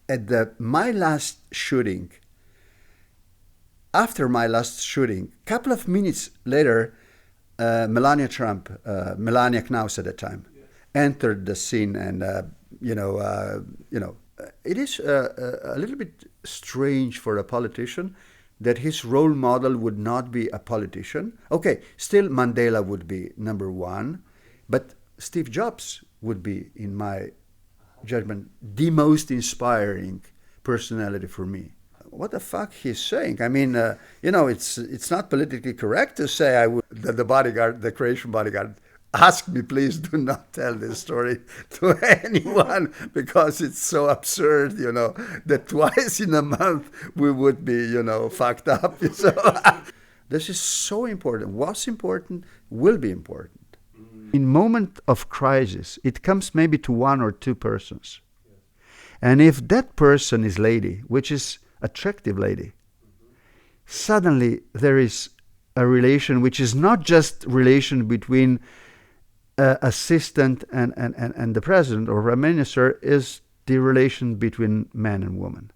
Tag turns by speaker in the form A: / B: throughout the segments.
A: my last shooting, after my last shooting, a couple of minutes later, Melania Knaus at the time, entered the scene, and it is a little bit strange for a politician that his role model would not be a politician. Okay, still Mandela would be number one, but Steve Jobs would be, in my judgment, the most inspiring personality for me. What the fuck he's saying? I mean, it's not politically correct to say the Croatian bodyguard, ask me, please do not tell this story to anyone, because it's so absurd, that twice in a month we would be, fucked up. So this is so important. Was important, will be important. In moment of crisis, it comes maybe to one or two persons. And if that person is lady, which is attractive lady, suddenly there is a relation which is not just relation between assistant and the president or prime minister, is the relation between man and woman.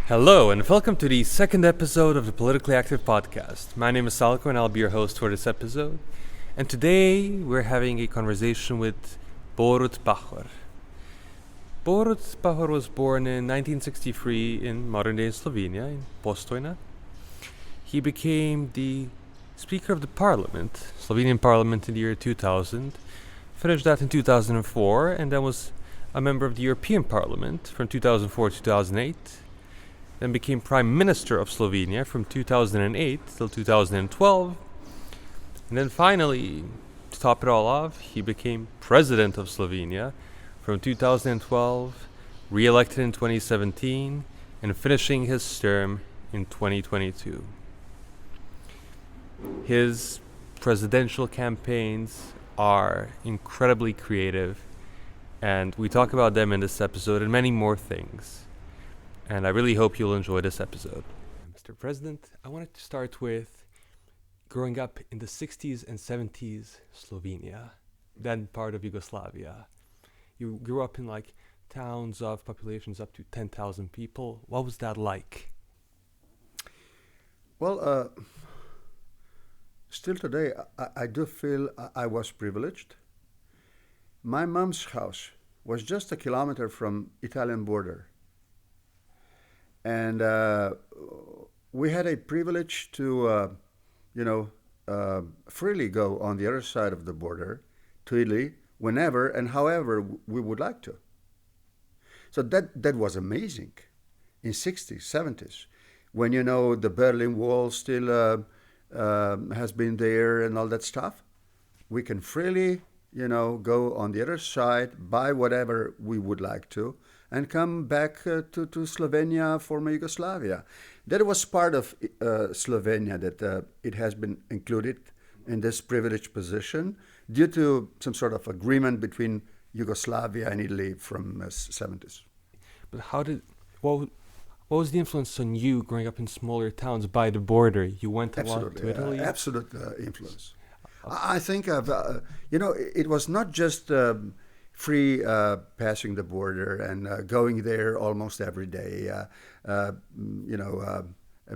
B: Hello and welcome to the second episode of the Politically Active Podcast. My name is Salko and I'll be your host for this episode. And today we're having a conversation with Borut Pahor. Borut Pahor was born in 1963 in modern-day Slovenia, in Postojna. He became the Speaker of the Parliament, Slovenian Parliament, in the year 2000, finished that in 2004, and then was a member of the European Parliament from 2004 to 2008, then became Prime Minister of Slovenia from 2008 till 2012, and then finally, to top it all off, he became President of Slovenia from 2012, re-elected in 2017, and finishing his term in 2022. His presidential campaigns are incredibly creative, and we talk about them in this episode and many more things. And I really hope you'll enjoy this episode. Mr. President, I wanted to start with growing up in the 60s and 70s Slovenia, then part of Yugoslavia. You grew up in like towns of populations up to 10,000 people. What was that like?
A: Well, still today, I do feel I was privileged. My mom's house was just a kilometer from Italian border. And we had a privilege to, freely go on the other side of the border to Italy whenever and however we would like to. So that was amazing in 60s, 70s, when, the Berlin Wall still has been there and all that stuff. We can freely, go on the other side, buy whatever we would like to, and come back to Slovenia, former Yugoslavia. That was part of Slovenia, that it has been included in this privileged position due to some sort of agreement between Yugoslavia and Italy from the 70s.
B: But what was the influence on you growing up in smaller towns by the border? You went a lot to Italy?
A: Absolute influence. I think it was not just free passing the border and going there almost every day.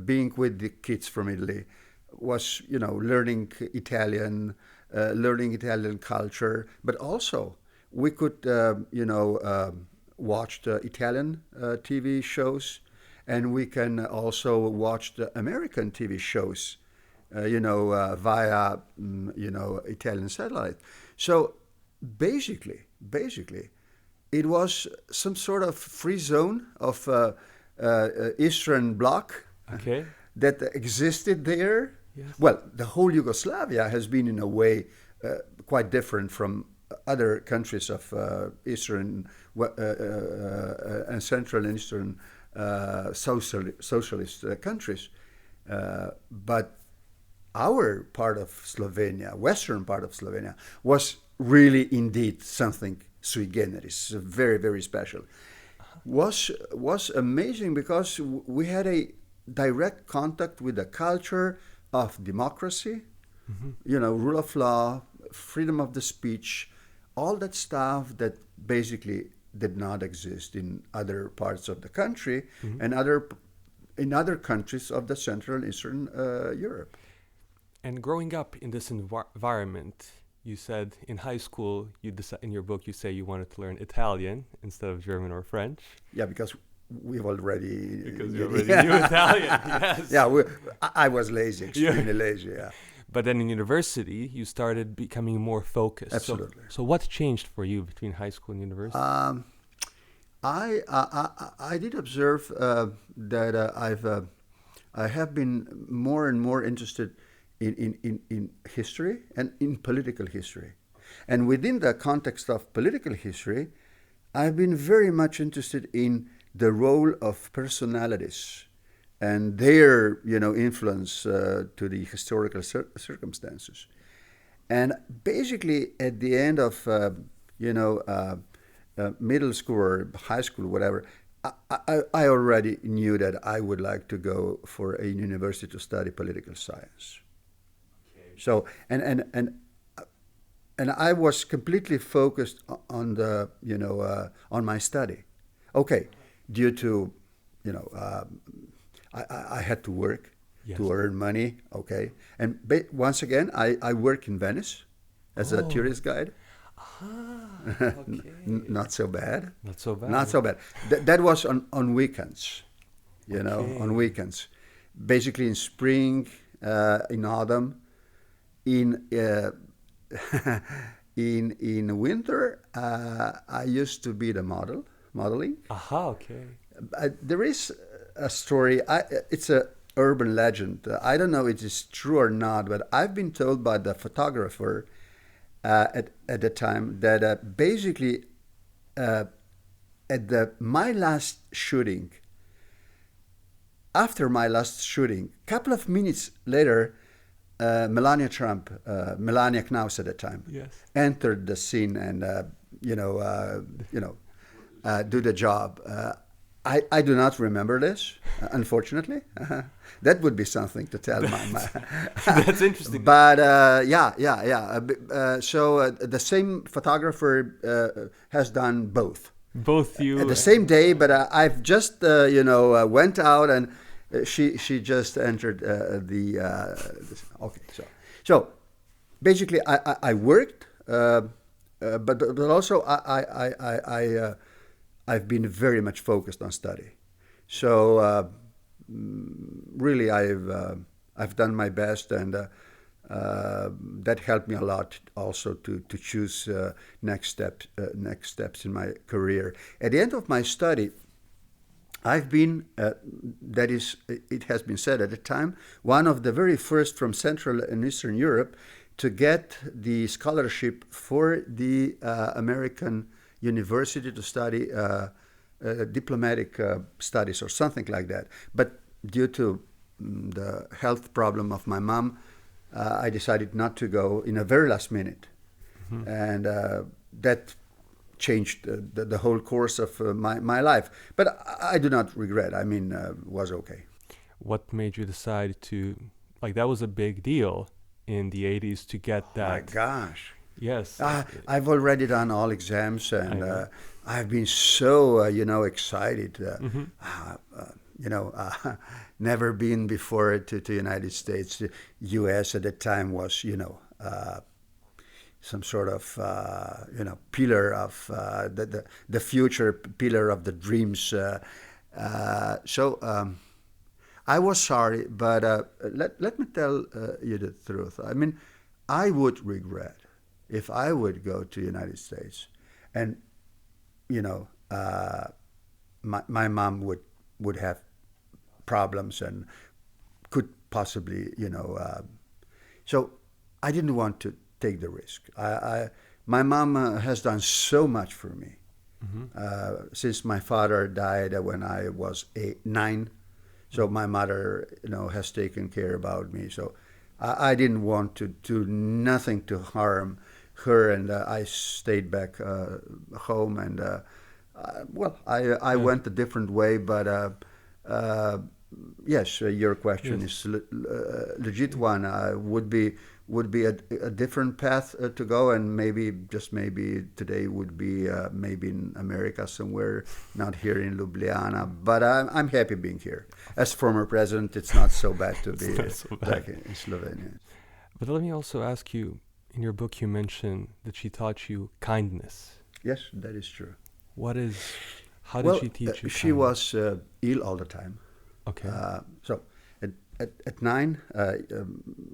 A: Being with the kids from Italy was, learning Italian culture, but also we could, watch the Italian TV shows, and we can also watch the American TV shows, via, Italian satellite. So basically, it was some sort of free zone of Eastern Bloc that existed there. Yes. Well, the whole Yugoslavia has been in a way quite different from other countries of Eastern and Central and Eastern socialist countries. But our part of Slovenia, western part of Slovenia, was really indeed something sui generis, very, very special. Was amazing because we had a direct contact with the culture of democracy, rule of law, freedom of the speech, all that stuff that basically did not exist in other parts of the country
B: Mhm.
A: and in other countries of the Central and Eastern Europe.
B: And growing up in this environment, you said in high school, in your book, you say you wanted to learn Italian instead of German or French.
A: Yeah, because we've already...
B: Because you already knew Italian, yes.
A: Yeah, I was lazy, extremely lazy, yeah.
B: But then in university, you started becoming more focused.
A: Absolutely.
B: So what changed for you between high school and university?
A: I did observe that I have been more and more interested in history and in political history. And within the context of political history, I've been very much interested in the role of personalities and their, influence to the historical circumstances. And basically, at the end of, middle school or high school, whatever, I already knew that I would like to go for a university to study political science. So, and I was completely focused on the, on my study. Okay, due to, I had to work to earn money. Okay, and once again, I work in Venice as a tourist guide.
B: Okay.
A: Not so bad.
B: Not so bad.
A: Not so bad. That was on weekends, on weekends. Basically in spring, in autumn, in in winter, I used to be the modeling.
B: Aha, okay.
A: There is a story. It's a urban legend. I don't know if it is true or not, but I've been told by the photographer at the time that basically my last shooting, after my last shooting, couple of minutes later, Melania Knaus at the time,
B: Yes.
A: entered the scene and do the job. I do not remember this, unfortunately. That would be something to tell my
B: That's interesting.
A: But so the same photographer has done both.
B: Both you
A: At the same day, but I've just went out and she just entered the. Okay, so basically I worked, but also I've been very much focused on study. So really I've done my best, and that helped me a lot also to choose next steps in my career. At the end of my study, I've been, it has been said at the time, one of the very first from Central and Eastern Europe to get the scholarship for the American university to study diplomatic studies or something like that. But due to the health problem of my mom, I decided not to go in a very last minute. Mm-hmm. And that changed the whole course of my life. But I do not regret. I mean, was okay.
B: What made you decide to, that was a big deal in the 80s to get that?
A: Oh my gosh.
B: Yes.
A: I've already done all exams, and I've been so, excited. Never been before to United States. The U.S. at the time was, some sort of, pillar of the future, pillar of the dreams. So I was sorry, but let me tell you the truth. I mean, I would regret if I would go to the United States and, my mom would have problems and could possibly, so I didn't want to take the risk. My mom has done so much for me. Mm-hmm. Since my father died when I was 9, so my mother, has taken care about me. So I didn't want to do nothing to harm her, and I stayed back home. And I went a different way, but yes, your question is legit one. would be a different path to go, and maybe, just maybe, today would be maybe in America somewhere, not here in Ljubljana. But I'm happy being here. As former president, it's not so bad to be back in Slovenia.
B: But let me also ask you, in your book you mention that she taught you kindness.
A: Yes, that is true.
B: How did she teach you
A: she
B: kindness?
A: was ill all the time.
B: Okay.
A: So at 9,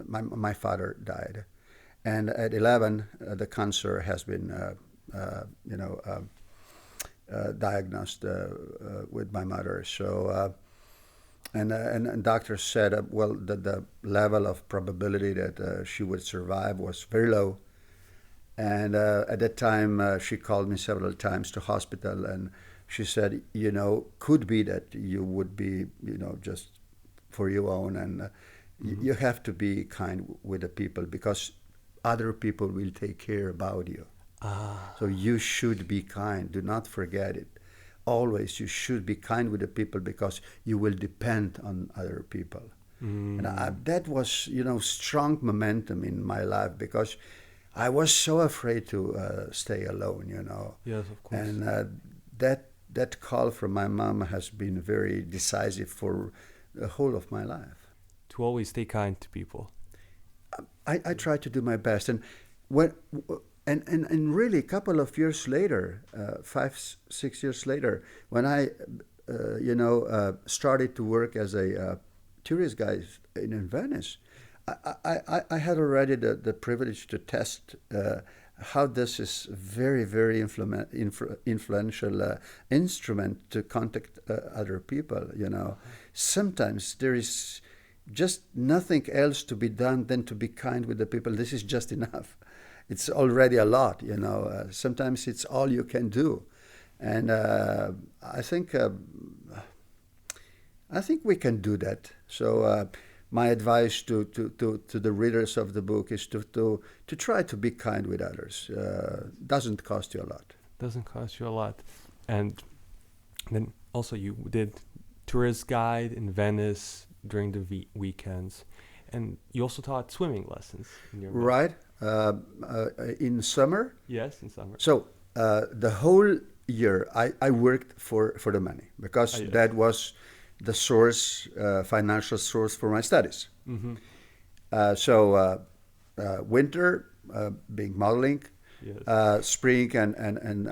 A: my father died, and at 11, the cancer has been, diagnosed with my mother. So, and doctors said, that the level of probability that she would survive was very low. And at that time, she called me several times to hospital, and she said, could be that you would be, just for your own, and you have to be kind with the people, because other people will take care about you. So you should be kind. Do not forget it. Always you should be kind with the people, because you will depend on other people. And that was, strong momentum in my life, because I was so afraid to stay alone,
B: Yes, of course.
A: And that call from my mom has been very decisive for the whole of my life.
B: To always stay kind to people.
A: I try to do my best, and really a couple of years later, 5-6 years later, when I started to work as a tourist guide in Venice, I had already the privilege to test how this is very, very influential instrument to contact other people. Sometimes there is just nothing else to be done than to be kind with the people. This is just enough. It's already a lot. Sometimes it's all you can do, and I think we can do that. So. My advice to the readers of the book is to try to be kind with others. Doesn't cost you a lot.
B: Doesn't cost you a lot. And then also you did tourist guide in Venice during the weekends. And you also taught swimming lessons in your book.
A: Right. In summer.
B: Yes, in summer.
A: So the whole year I worked for the money, because that was the source, financial source for my studies.
B: Mm-hmm.
A: So winter, being modeling,
B: Yes.
A: spring and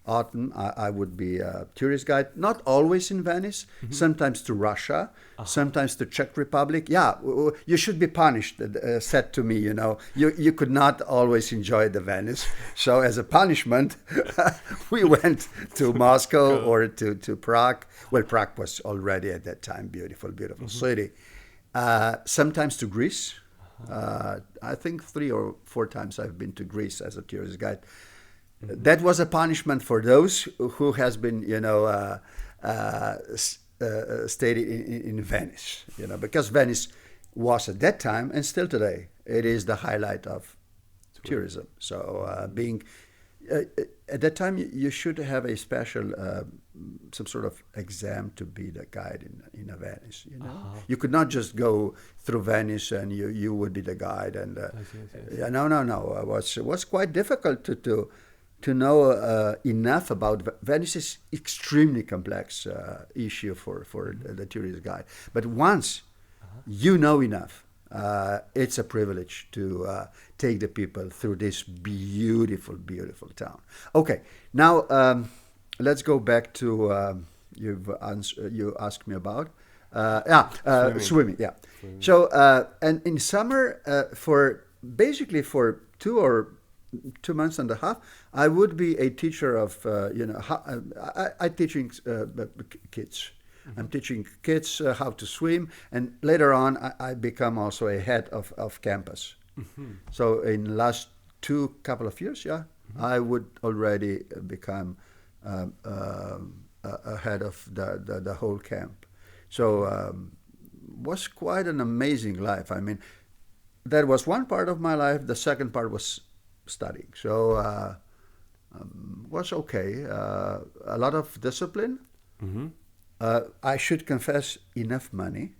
A: autumn, I would be a tourist guide, not always in Venice, sometimes to Russia, sometimes to Czech Republic. Yeah, you should be punished, said to me, You could not always enjoy the Venice. So as a punishment, we went to Moscow or to Prague. Well, Prague was already at that time beautiful, beautiful city. Sometimes to Greece. I think 3 or 4 times I've been to Greece as a tourist guide. That was a punishment for those who has been, stayed in Venice, because Venice was at that time, and still today, it is the highlight of tourism. So being at that time, you should have a special, some sort of exam to be the guide in a Venice. You could not just go through Venice and you would be the guide. And no, it was quite difficult to know enough about Venice. Is extremely complex issue for the tourist guide. But once you know enough, it's a privilege to take the people through this beautiful, beautiful town. Okay, now let's go back to you asked me about swimming. Yeah. Swimming. So and in summer, for 2 months and a half, I would be a teacher of I teaching kids. I'm teaching kids how to swim, and later on I become also a head of campus. So in last couple of years, I would already become a head of the whole camp. So was quite an amazing life. I mean, that was one part of my life. The second part was studying. So was okay. A lot of discipline. I should confess, enough money,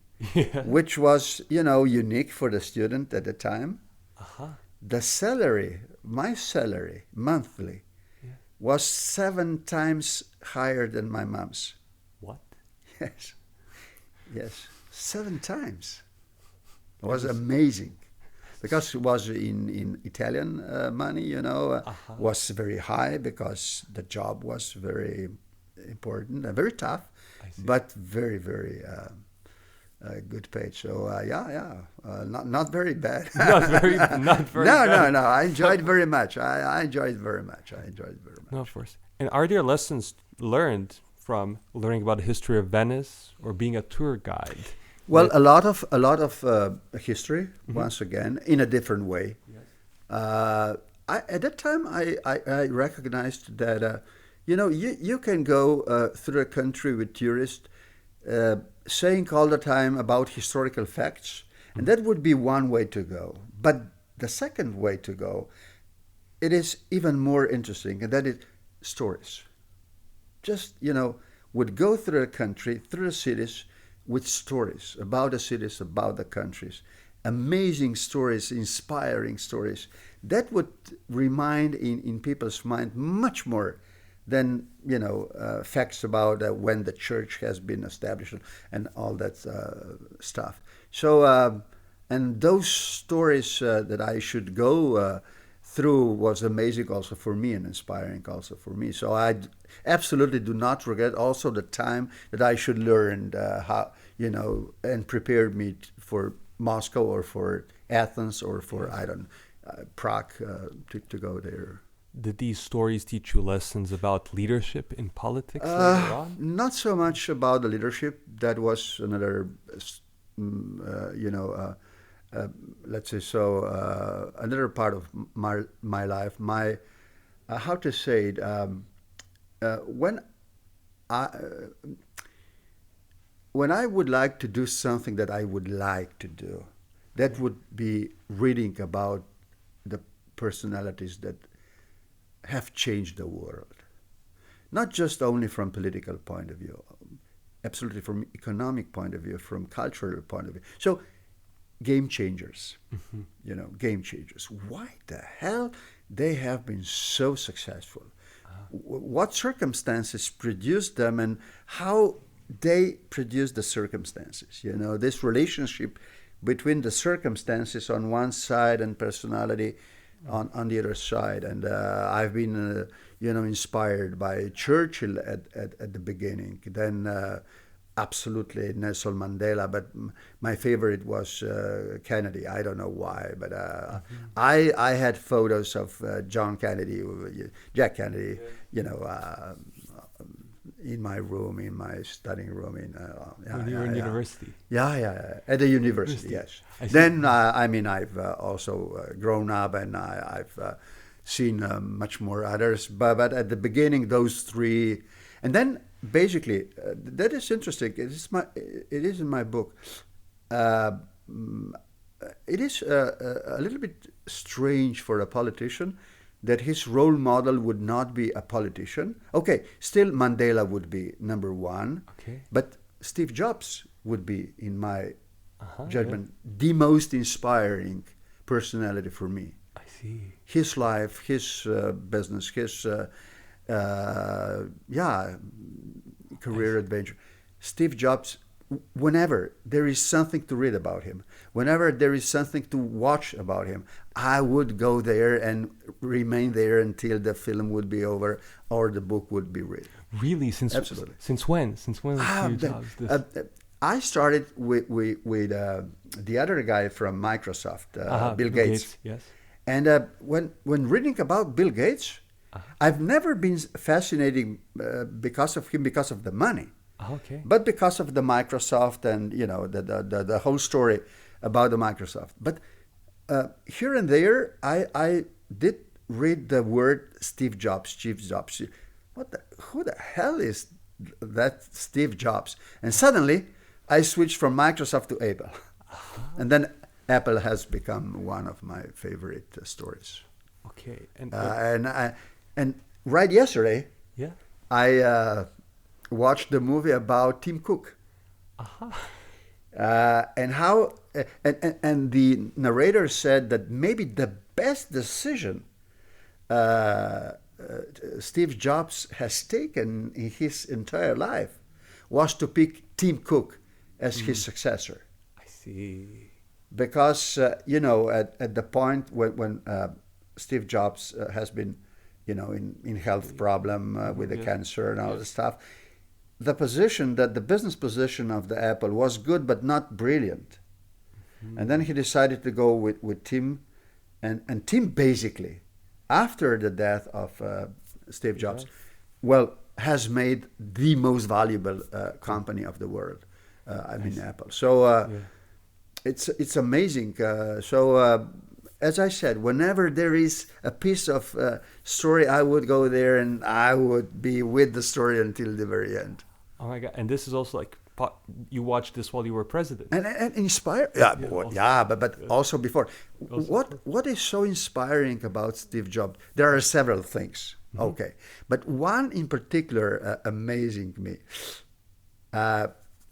A: which was, unique for the student at the time. The salary, my salary, monthly, was 7 times higher than my mom's.
B: What?
A: Yes. Yes. 7 times. It was amazing. Because it was in Italian money, was very high because the job was very important and very tough, but very, very good paid. So not very bad.
B: Not very bad.
A: No. I enjoyed very much. I enjoyed very much.
B: No, of course. And are there lessons learned from learning about the history of Venice or being a tour guide?
A: Well, a lot of history. Once again, in a different way. Yes. At that time, I recognized that you can go through a country with tourists, saying all the time about historical facts, and that would be one way to go. But the second way to go, it is even more interesting, and that is stories. Just would go through a country, through the cities, with stories about the cities, about the countries, amazing stories, inspiring stories. That would remind in people's mind much more than facts about when the church has been established and all that stuff. So and those stories that I should go through was amazing also for me and inspiring also for me. So I absolutely do not regret also the time that I should learn how, and prepared me for Moscow or for Athens or for, Prague to go there.
B: Did these stories teach you lessons about leadership in politics later on?
A: Not so much about the leadership. That was another, let's say so, another part of my life. My, how to say it, when I would like to do something that I would like to do, that would be reading about the personalities that have changed the world. Not just only from political point of view, absolutely from economic point of view, from cultural point of view. So game changers, game changers. Why the hell they have been so successful? What circumstances produced them and how they produce the circumstances, this relationship between the circumstances on one side and personality on the other side. And I've been, inspired by Churchill at the beginning, then absolutely Nelson Mandela, but my favorite was Kennedy. I don't know why, but I had photos of Jack Kennedy, in my room, in my studying room,
B: when you were in university.
A: Yeah, at the university, yes. Then I've also grown up and I've seen much more others, but at the beginning those three, and then basically that is interesting. It is in my book. It is a little bit strange for a politician that his role model would not be a politician. Okay, still Mandela would be number one, but Steve Jobs would be, in my judgment, the most inspiring personality for me.
B: I see.
A: His life, his business, his career adventure. Steve Jobs, whenever there is something to read about him, whenever there is something to watch about him, I would go there and remain there until the film would be over or the book would be read.
B: Really?
A: Absolutely.
B: Since when? Since when was Steve Jobs?
A: I started with the other guy from Microsoft, Bill Gates.
B: Yes.
A: And when reading about Bill Gates, I've never been fascinated because of him, because of the money. But because of the Microsoft and the whole story about the Microsoft. But here and there, I did read the word Steve Jobs. Who the hell is that Steve Jobs? And suddenly, I switched from Microsoft to Apple, and then Apple has become one of my favorite stories.
B: Okay,
A: and right yesterday,
B: yeah,
A: I watched the movie about Tim Cook, and how and the narrator said that maybe the best decision Steve Jobs has taken in his entire life was to pick Tim Cook as his successor.
B: I see.
A: Because, at the point when Steve Jobs has been, in health problem with the cancer and all this stuff, the business position of the Apple was good but not brilliant. And then he decided to go with Tim, and Tim basically, after the death of Steve Jobs, has made the most valuable company of the world. Apple. So it's amazing. As I said, whenever there is a piece of story, I would go there and I would be with the story until the very end.
B: Oh my God! And this is also like you watched this while you were president.
A: And inspire. But also before. What is so inspiring about Steve Jobs? There are several things. Okay, but one in particular amazing me.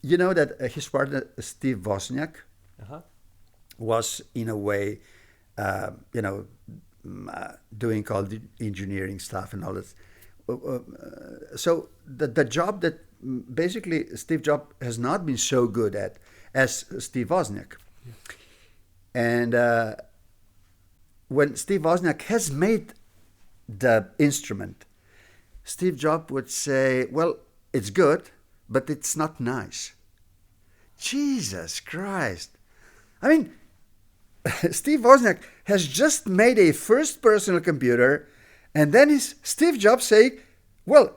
A: You know that his partner Steve Wozniak was in a way, doing all the engineering stuff and all this. So the job that basically Steve Jobs has not been so good at as Steve Wozniak. And when Steve Wozniak has made the instrument, Steve Jobs would say, well, it's good, but it's not nice. Jesus Christ. I mean, Steve Wozniak has just made a first personal computer, and then Steve Jobs say, well,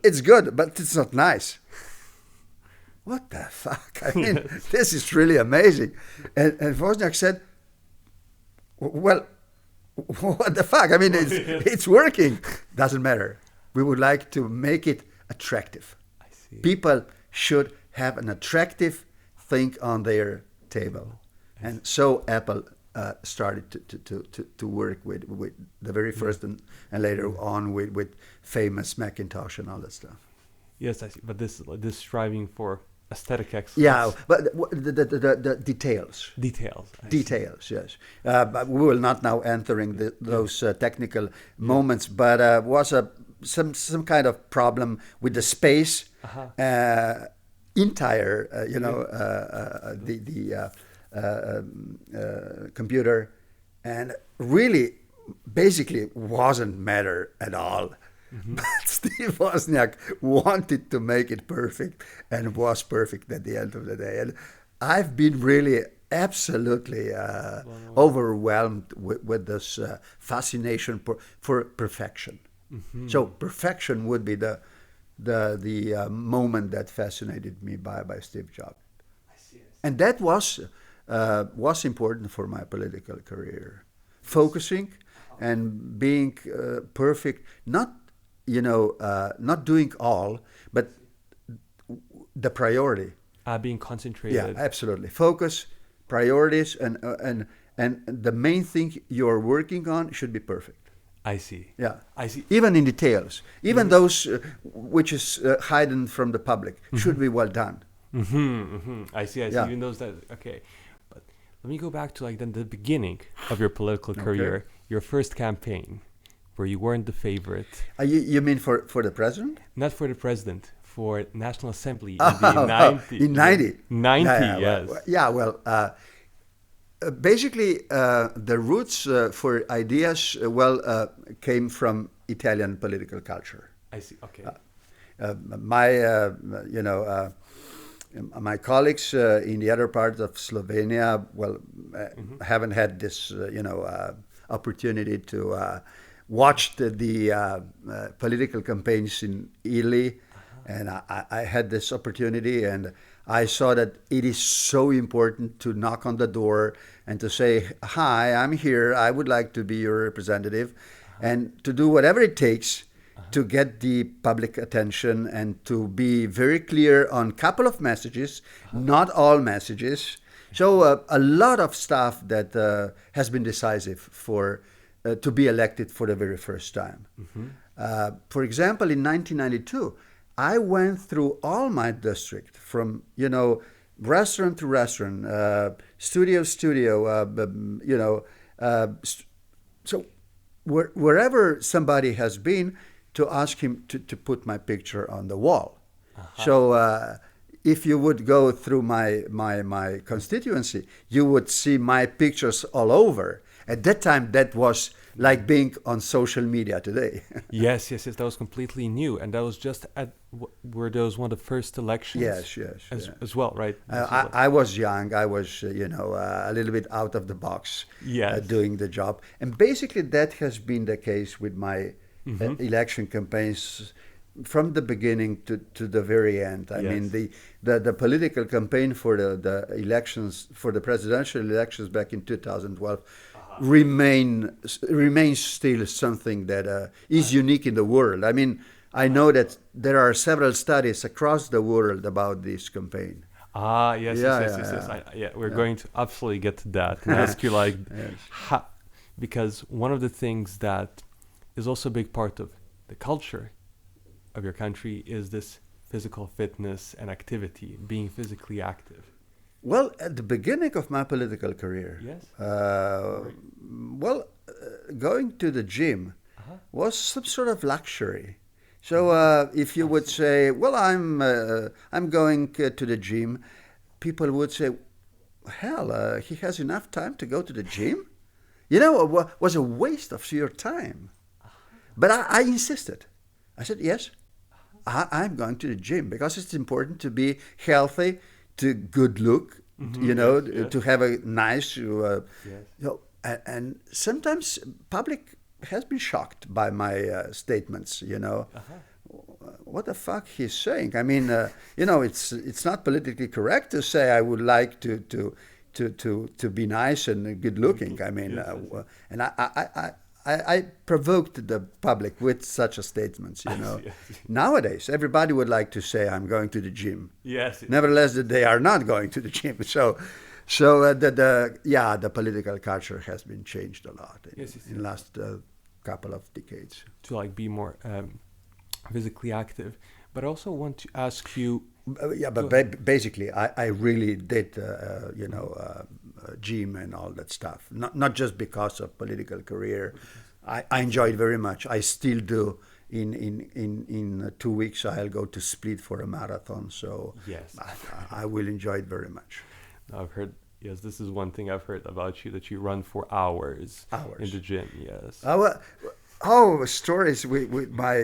A: it's good, but it's not nice. What the fuck? I mean, this is really amazing. And Wozniak said, well, what the fuck? I mean, it's working. Doesn't matter. We would like to make it attractive.
B: I see.
A: People should have an attractive thing on their table. And so Apple started to work with the very first and later on with famous Macintosh and all that stuff.
B: Yes, I see. But this striving for aesthetic excellence.
A: Yeah, but the details. Details, yes. But we will not now entering those technical moments, but was some kind of problem with the space, entire, computer, and really, basically, wasn't matter at all. But Steve Wozniak wanted to make it perfect, and was perfect at the end of the day. And I've been really absolutely overwhelmed with this fascination for perfection. So perfection would be the moment that fascinated me by Steve Jobs.
B: I see.
A: And that was important for my political career. Focusing and being perfect, not doing all, but the priority.
B: Being concentrated.
A: Yeah, absolutely. Focus, priorities, and the main thing you're working on should be perfect.
B: I see.
A: Yeah,
B: I see.
A: Even in details, even those which is hidden from the public should be well done.
B: I see.
A: Yeah.
B: Even those that okay, but let me go back to then the beginning of your political career, your first campaign, where you weren't the favorite.
A: You mean for the president?
B: Not for the president, for National Assembly in the 90s.
A: In 90.
B: 90, yes.
A: Basically, the roots for ideas came from Italian political culture.
B: I see. Okay.
A: My colleagues in the other part of Slovenia, haven't had this, opportunity to watch the political campaigns in Italy, and I had this opportunity, and I saw that it is so important to knock on the door and to say, "Hi, I'm here. I would like to be your representative," and to do whatever it takes to get the public attention and to be very clear on a couple of messages, not all messages. So a lot of stuff that has been decisive for to be elected for the very first time. For example, in 1992, I went through all my district from restaurant to restaurant, studio to studio, so wherever somebody has been, to ask him to put my picture on the wall. So if you would go through my constituency, you would see my pictures all over. At that time, that was like being on social media today.
B: Yes. That was completely new, and that was just where there was one of the first elections.
A: Yes.
B: As well, right?
A: I was young. I was, a little bit out of the box, doing the job. And basically, that has been the case with my election campaigns from the beginning to the very end. I mean, the political campaign for the elections, for the presidential elections back in 2012, remains still something that is unique in the world. I mean, I know that there are several studies across the world about this campaign.
B: Yes. We're going to absolutely get to that and ask you because one of the things that is also a big part of the culture of your country is this physical fitness and activity, being physically active.
A: Well, at the beginning of my political career, going to the gym was some sort of luxury. So if you would say, "Well, I'm going to the gym," people would say, "Hell, he has enough time to go to the gym?" It was a waste of your time. But I insisted. I said, "Yes, I'm going to the gym because it's important to be healthy, to good look, to have a nice, and sometimes public has been shocked by my statements, What the fuck he's saying? I mean, it's not politically correct to say I would like to be nice and good looking. I mean, and I provoked the public with such a statements, Nowadays, everybody would like to say I'm going to the gym. Nevertheless, that they are not going to the gym. So the political culture has been changed a lot in the last couple of decades.
B: To be more physically active, but I also want to ask you.
A: Basically, I really did, gym and all that stuff. Not just because of political career. I enjoyed very much. I still do. In 2 weeks, I'll go to Split for a marathon. So I will enjoy it very much.
B: I've heard. Yes, this is one thing I've heard about you, that you run for hours in the gym. Yes.
A: Stories with my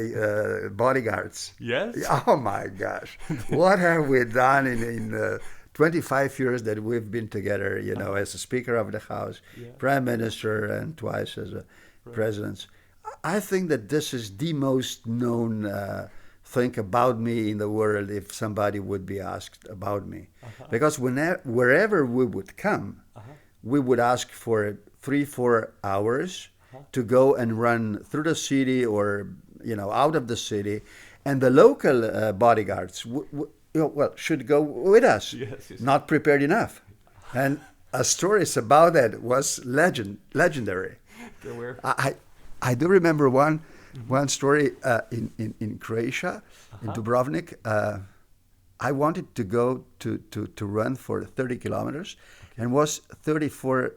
A: bodyguards.
B: Yes?
A: Oh, my gosh. What have we done in 25 years that we've been together, as a Speaker of the House, Prime Minister, and twice as a President. I think that this is the most known thing about me in the world if somebody would be asked about me. Because wherever we would come, we would ask for 3-4 hours to go and run through the city or out of the city, and the local bodyguards should go with us. Not prepared enough, and stories about that was legendary. I do remember one story in Croatia, in Dubrovnik. I wanted to go to run for 30 kilometers, and was 34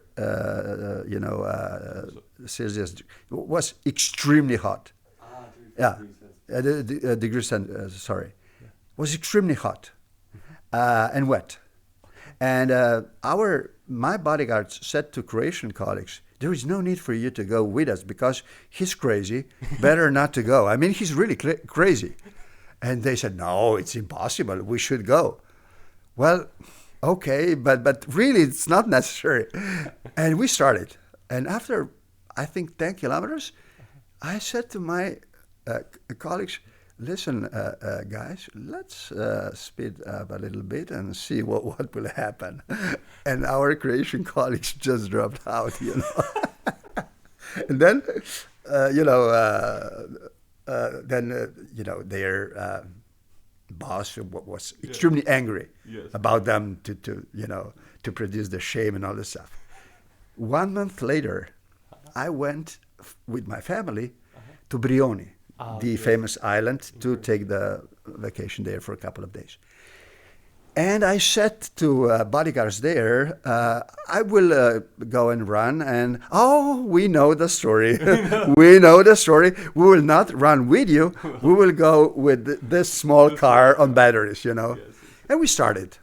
A: Celsius. It was extremely hot. Degrees. Sorry, was extremely hot and wet. And my bodyguards said to Croatian colleagues, "There is no need for you to go with us because he's crazy. Better not to go. I mean, he's really crazy." And they said, "No, it's impossible. We should go." Well, okay, but really, it's not necessary. And we started. And after, I think, 10 kilometers, I said to my colleagues, "Listen, guys, let's speed up a little bit and see what will happen." And our Croatian colleagues just dropped out, And then, their boss was extremely angry about them to produce the shame and all this stuff. 1 month later, I went with my family to Brijuni, the famous island, to take the vacation there for a couple of days. And I said to bodyguards there, I will go and run. And, we know the story. We know the story. We will not run with you. We will go with this small car on batteries, you know.
B: Yes.
A: And we started.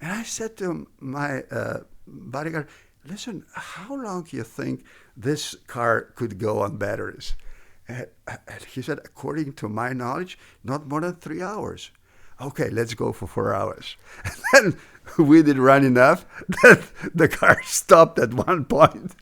A: And I said to my bodyguard, listen, how long do you think this car could go on batteries? And he said, according to my knowledge, not more than 3 hours. Okay, let's go for 4 hours. And then we did run enough that the car stopped at one point.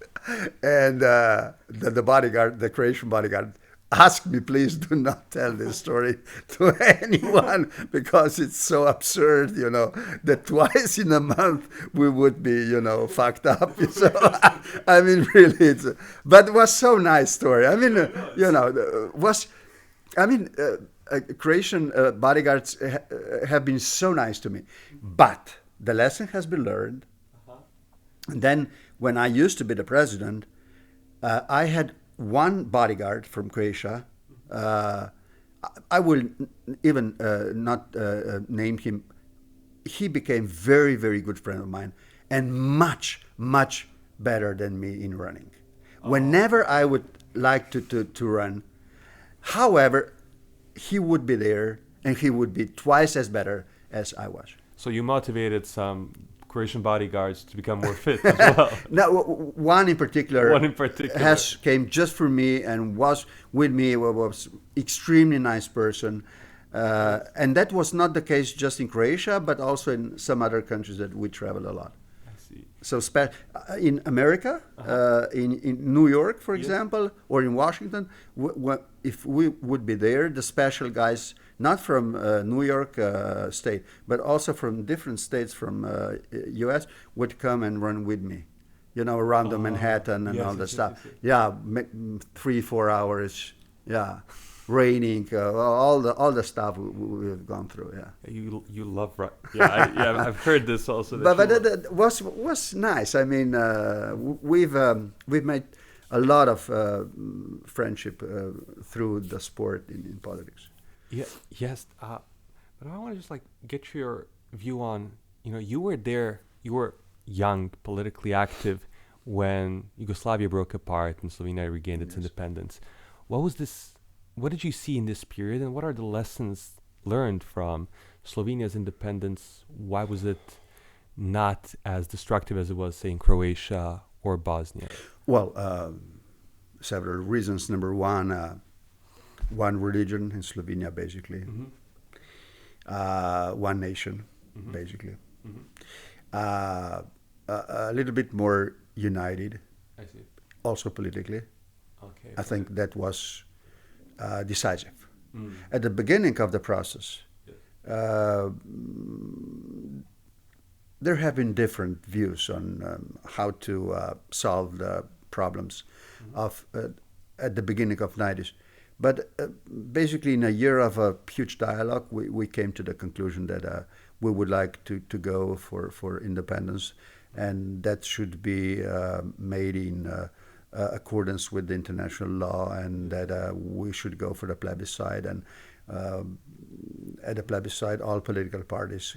A: And the bodyguard, the Croatian bodyguard, asked me, please do not tell this story to anyone because it's so absurd, you know, that twice in a month we would be, you know, fucked up. So, I mean, really, but it was so nice story. I mean, you know, Croatian bodyguards have been so nice to me. But the lesson has been learned. And then when I used to be the president, I had one bodyguard from Croatia. I will even not name him. He became very, very good friend of mine and much, much better than me in running. Whenever I would like to run, however, he would be there and he would be twice as better as I was.
B: So you motivated some Croatian bodyguards to become more fit as well.
A: Now, one in particular, came just for me and was with me, was extremely nice person. And that was not the case just in Croatia, but also in some other countries that we travel a lot.
B: I see.
A: So in America, in New York, for example, or in Washington, if we would be there, the special guys, not from New York state, but also from different states from U.S., would come and run with me, you know, around the Manhattan and all the stuff. Yes. Yeah, 3-4 hours. Yeah. Raining, all the stuff we've gone through. Yeah,
B: you love I've heard this also.
A: But it was nice. I mean, we've made a lot of friendship through the sport in politics.
B: Yeah, yes. But I want to just get your view on, you know, you were there. You were young, politically active when Yugoslavia broke apart and Slovenia regained its independence. What did you see in this period, and what are the lessons learned from Slovenia's independence? Why was it not as destructive as it was, say, in Croatia or Bosnia?
A: Well, several reasons. Number one, one religion in Slovenia, basically. Mm-hmm. One nation, mm-hmm. basically. Mm-hmm. A little bit more united.
B: I see.
A: Also politically.
B: Okay.
A: I think that was decisive. At the beginning of the process, there have been different views on how to solve the problems of at the beginning of 90s. But basically, in a year of a huge dialogue, we came to the conclusion that we would like to go for independence, and that should be made in accordance with the international law, and that we should go for the plebiscite. And at the plebiscite, all political parties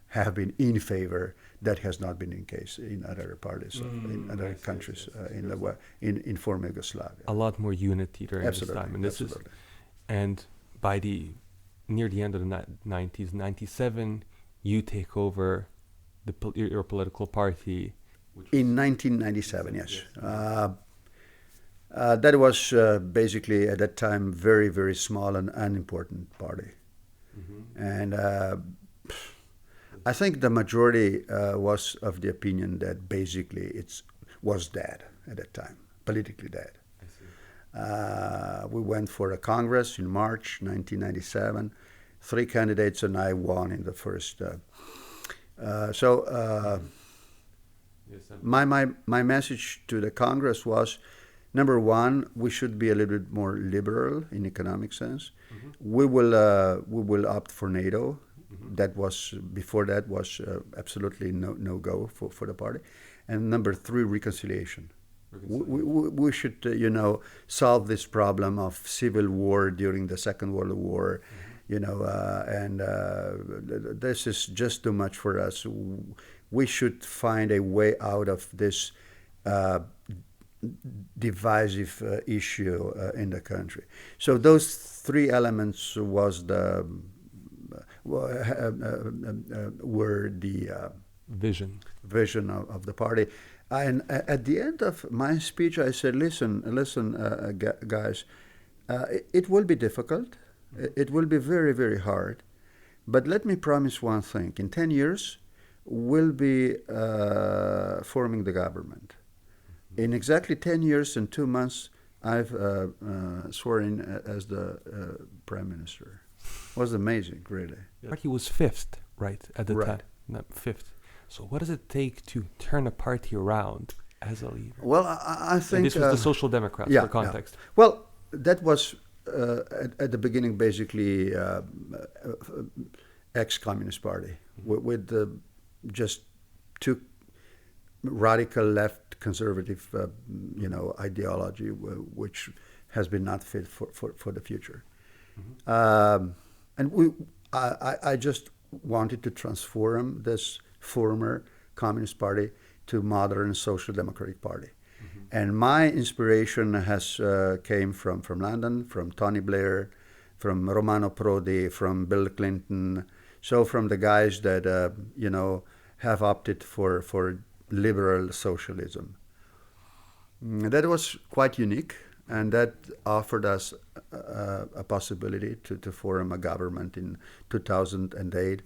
A: have been in favor. That has not been the case in other parties, in other countries in former Yugoslavia.
B: A lot more unity during this time. And and by near the end of the 90s, 97, you take over your political party.
A: In 1997, yes. That was basically at that time very, very small and unimportant party. Mm-hmm. And I think the majority was of the opinion that basically it was dead at that time, politically dead.
B: I see.
A: We went for a Congress in March 1997. 3 candidates and I won in the first. My message to the Congress was, number one, we should be a little bit more liberal in economic sense. Mm-hmm. We will opt for NATO. Mm-hmm. That was before that was absolutely no go for the party. And number 3, reconciliation. We should solve this problem of civil war during the Second World War. Mm-hmm. This is just too much for us. We should find a way out of this divisive issue in the country. So those three elements were the vision of the party. And at the end of my speech, I said, listen, guys, it will be difficult. It will be very, very hard. But let me promise one thing. In 10 years, we'll be forming the government. In exactly 10 years and 2 months, I've sworn in as the prime minister. It was amazing, really.
B: He was fifth, right, at the
A: Right.
B: time. Not fifth. So what does it take to turn a party around as a leader?
A: Well, I think...
B: And this was the Social Democrats, for context.
A: Yeah. Well, that was at the beginning basically ex-communist party with just two radical left conservative ideology which has been not fit for the future. And I just wanted to transform this former communist party to modern social democratic party. And my inspiration has came from London, from Tony Blair, from Romano Prodi, from Bill Clinton. So from the guys that have opted for liberal socialism. That was quite unique, and that offered us a possibility to form a government in 2008.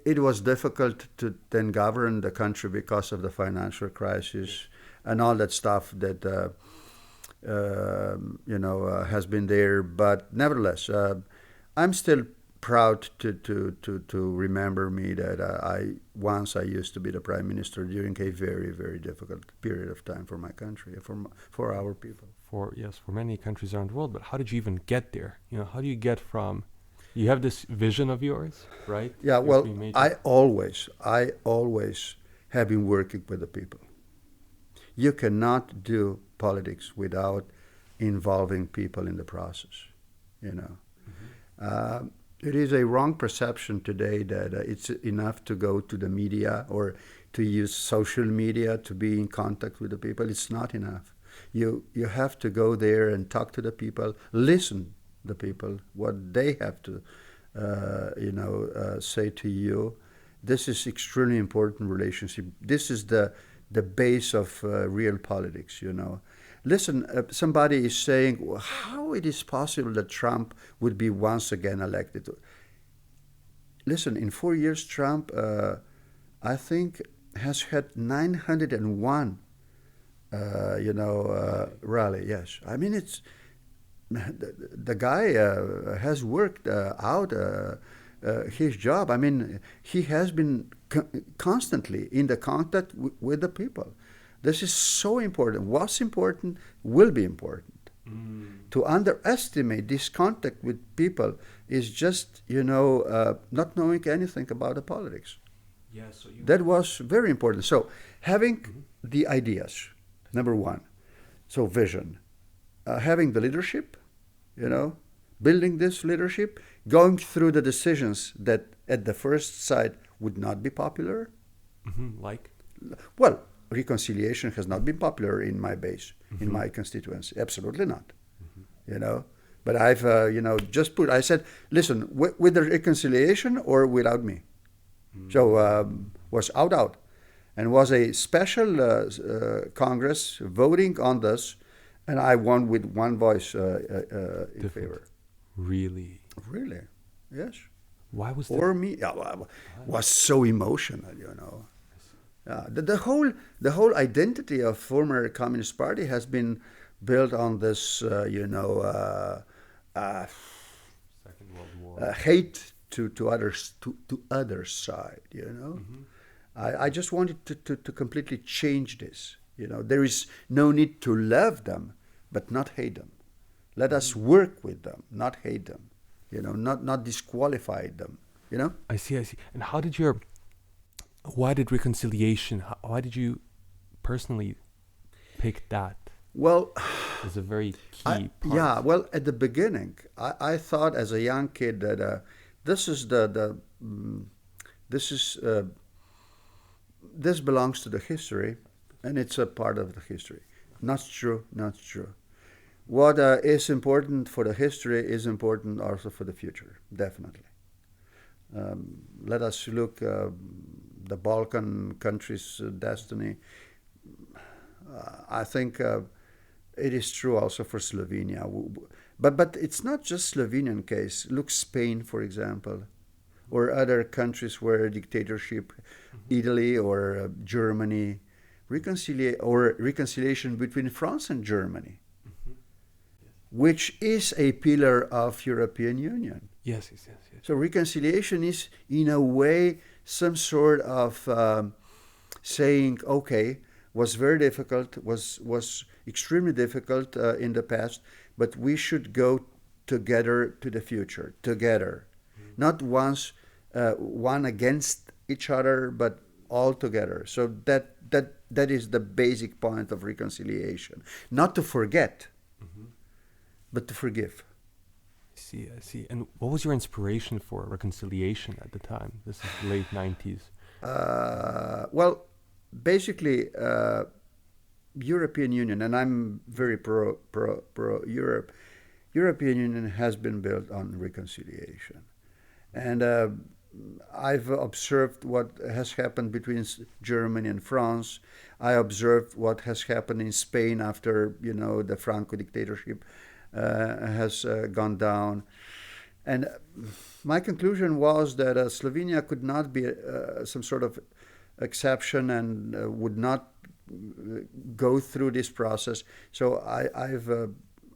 A: It was difficult to then govern the country because of the financial crisis and all that stuff that has been there. But nevertheless, I'm still proud to remember me that I used to be the prime minister during a very, very difficult period of time for my country, for our people.
B: For many countries around the world. But how did you even get there? How do you get from? You have this vision of yours, right?
A: Yeah. Well, I always have been working with the people. You cannot do politics without involving people in the process. It is a wrong perception today that it's enough to go to the media or to use social media to be in contact with the people. It's not enough. You have to go there and talk to the people, listen the people, what they have to say to you. This is extremely important relationship. This is the base of real politics, Listen, somebody is saying, well, how it is possible that Trump would be once again elected? Listen, in 4 years, Trump, I think, has had 901, rally. Yes, I mean it's the guy has worked out his job. I mean, he has been constantly in the contact with the people. This is so important. What's important will be important. To underestimate this contact with people is just, not knowing anything about the politics. That was very important. So having the ideas, number one. So vision. Having the leadership, building this leadership, going through the decisions that at the first sight would not be popular.
B: Like?
A: Well, reconciliation has not been popular in my base, in my constituency. Absolutely not. But I've, I said, listen, with the reconciliation or without me. So was out. And was a special Congress voting on this, and I won with one voice in favor.
B: Really?
A: Really, yes.
B: Why was that?
A: For me, was so emotional, The whole identity of former Communist Party has been built on this, Second
B: World War.
A: Hate to others, to other side, I just wanted to completely change this. There is no need to love them, but not hate them. Let us work with them, not hate them. Not disqualify them.
B: I see. And why did reconciliation? Why did you personally pick that?
A: Well,
B: is a very key part.
A: Yeah, well, at the beginning, I thought as a young kid that this is this belongs to the history, and it's a part of the history. Not true, not true. What is important for the history is important also for the future, definitely. Let us look the Balkan countries' destiny. I think it is true also for Slovenia. But it's not just Slovenian case. Look Spain, for example, or other countries where dictatorship, Italy or Germany, reconciliation between France and Germany, which is a pillar of European Union.
B: Yes.
A: So reconciliation is, in a way, some sort of saying, okay, was very difficult, was extremely difficult in the past, but we should go together to the future, together. Not once one against each other, but all together. So that is the basic point of reconciliation. Not to forget, but to forgive.
B: I see. And what was your inspiration for reconciliation at the time? This is the late 90s.
A: Well, basically, European Union, and I'm very pro Europe. European Union has been built on reconciliation, and I've observed what has happened between Germany and France. I observed what has happened in Spain after the Franco dictatorship has gone down, and my conclusion was that Slovenia could not be some sort of exception and would not go through this process. So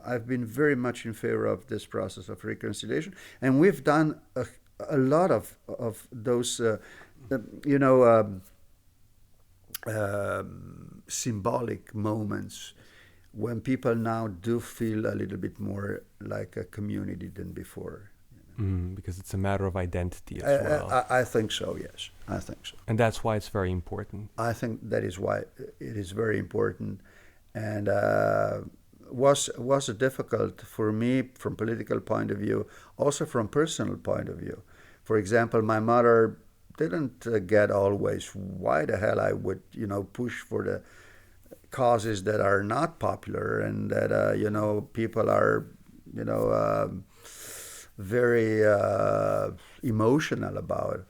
A: I've been very much in favor of this process of reconciliation, and we've done a lot of those symbolic moments when people now do feel a little bit more like a community than before.
B: Because it's a matter of identity as well.
A: I think so, yes. I think so.
B: And that's why it's very important.
A: I think that is why it is very important, and was difficult for me from political point of view, also from personal point of view. For example, my mother didn't get always why the hell I would push for the causes that are not popular and that people are very emotional about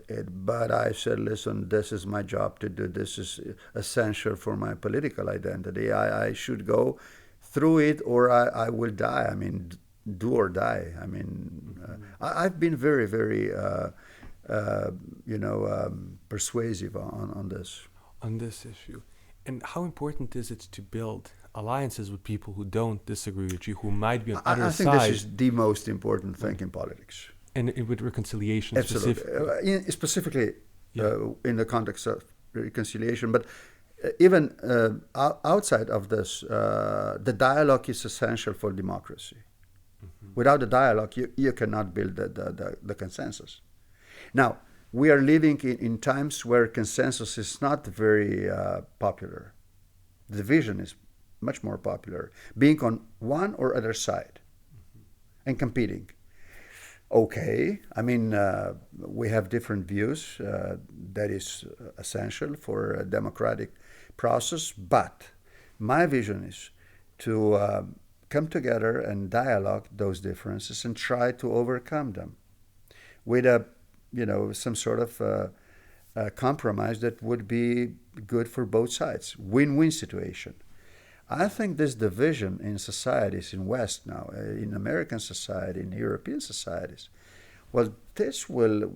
A: it. But I said, listen, this is my job to do. This is essential for my political identity. I should go through it, or I will die. I mean, do or die. I mean, I've been very, very, persuasive on this.
B: On this issue. And how important is it to build alliances with people who don't disagree with you, who might be on other sides?
A: I think this is the most important thing in politics.
B: And with reconciliation
A: specifically in the context of reconciliation. But even outside of this, the dialogue is essential for democracy. Without the dialogue, you cannot build the consensus. Now, we are living in times where consensus is not very popular. The division is much more popular, being on one or other side and competing. Okay, I mean, we have different views. That is essential for a democratic process. But my vision is to come together and dialogue those differences and try to overcome them with some sort of compromise that would be good for both sides. Win-win situation. I think this division in societies in West now, in American society, in European societies, well, this will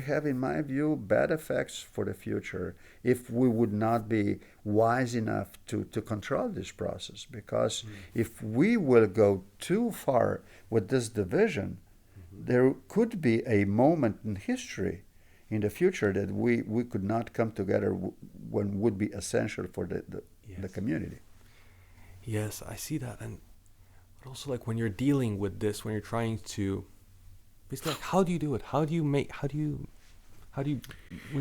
A: have, in my view, bad effects for the future if we would not be wise enough to control this process. Because if we will go too far with this division, there could be a moment in history in the future that we could not come together when would be essential for the community.
B: Yes, I see that. And but also, like, when you're dealing with this, when you're trying to, basically, like, how do you do it? When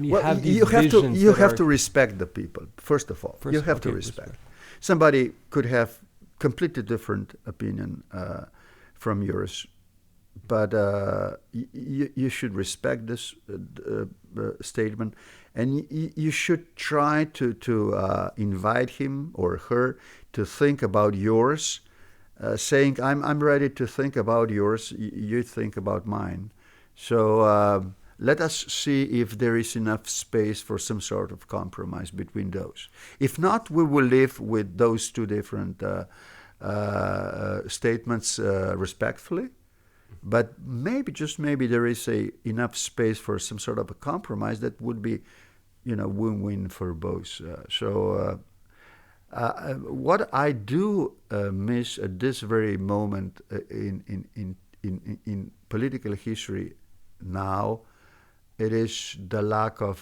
B: you have these visions,
A: you have to respect the people, first of all. You have to respect. Somebody could have completely different opinion from yours, but you should respect this statement, and you should try to invite him or her to think about yours, saying, I'm ready to think about yours, you think about mine. So let us see if there is enough space for some sort of compromise between those. If not, we will live with those two different statements respectfully. But maybe, just maybe, there is enough space for some sort of a compromise that would be, win-win for both. What I do miss at this very moment in political history now, it is the lack of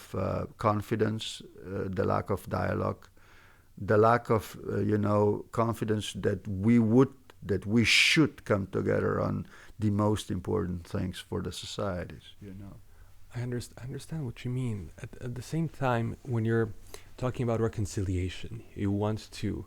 A: confidence, the lack of dialogue, the lack of confidence that we should come together on the most important things for the societies.
B: I understand what you mean. At the same time, when you're talking about reconciliation, you want to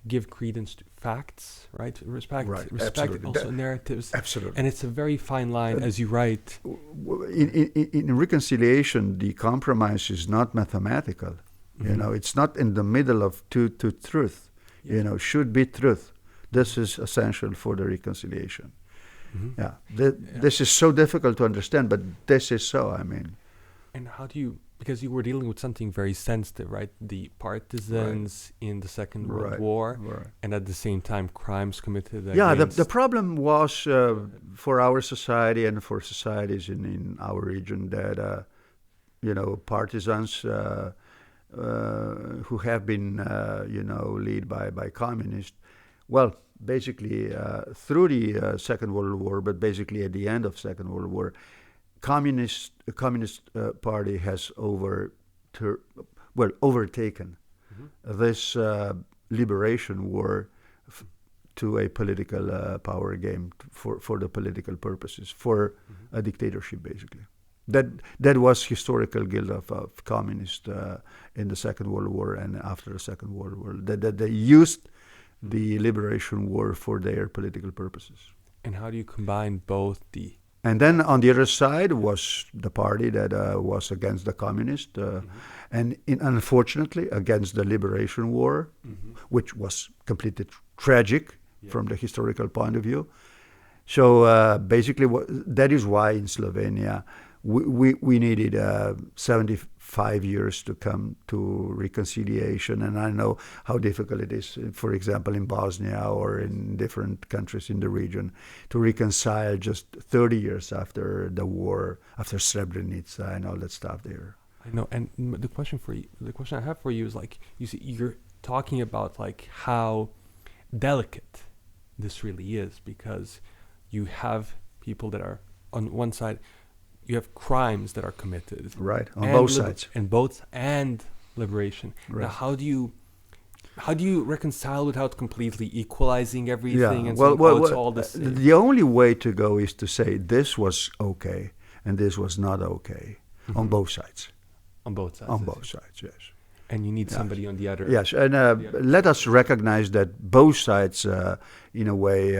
B: give credence to facts, right? Respect
A: Absolutely.
B: also narratives.
A: Absolutely.
B: And it's a very fine line, as you write.
A: In reconciliation, the compromise is not mathematical. It's not in the middle of two truth. Should be truth. This is essential for the reconciliation. Mm-hmm. This is so difficult to understand, but this is so,
B: And how do you, because you were dealing with something very sensitive, right? The partisans in the Second World War, and at the same time, crimes committed against...
A: the problem was for our society and for societies in our region that, partisans who have been, led by communists, well, basically through the Second World War, but basically at the end of Second World War, Communist Party has overtaken this liberation war to a political power game for the political purposes, for a dictatorship, basically. That was historical guilt of communists in the Second World War and after the Second World War. That they used the liberation war for their political purposes.
B: And how do you combine both the...
A: And then on the other side was the party that was against the communists and unfortunately against the liberation war, which was completely tragic from the historical point of view. So basically that is why in Slovenia we needed 75 years to come to reconciliation, and I know how difficult it is, for example, in Bosnia or in different countries in the region, to reconcile just 30 years after the war, after Srebrenica and all that stuff there.
B: I know, and the question I have for you is, like, you see, you're talking about like how delicate this really is, because you have people that are on one side. You have crimes that are committed,
A: right, on both sides,
B: and liberation.
A: Right.
B: Now, how do you reconcile without completely equalizing everything and saying, it's all the same?
A: The only way to go is to say this was okay and this was not okay on both sides.
B: On both sides.
A: On both sides, yes.
B: And you need somebody on the other.
A: Yes, and let us recognize that both sides, in a way,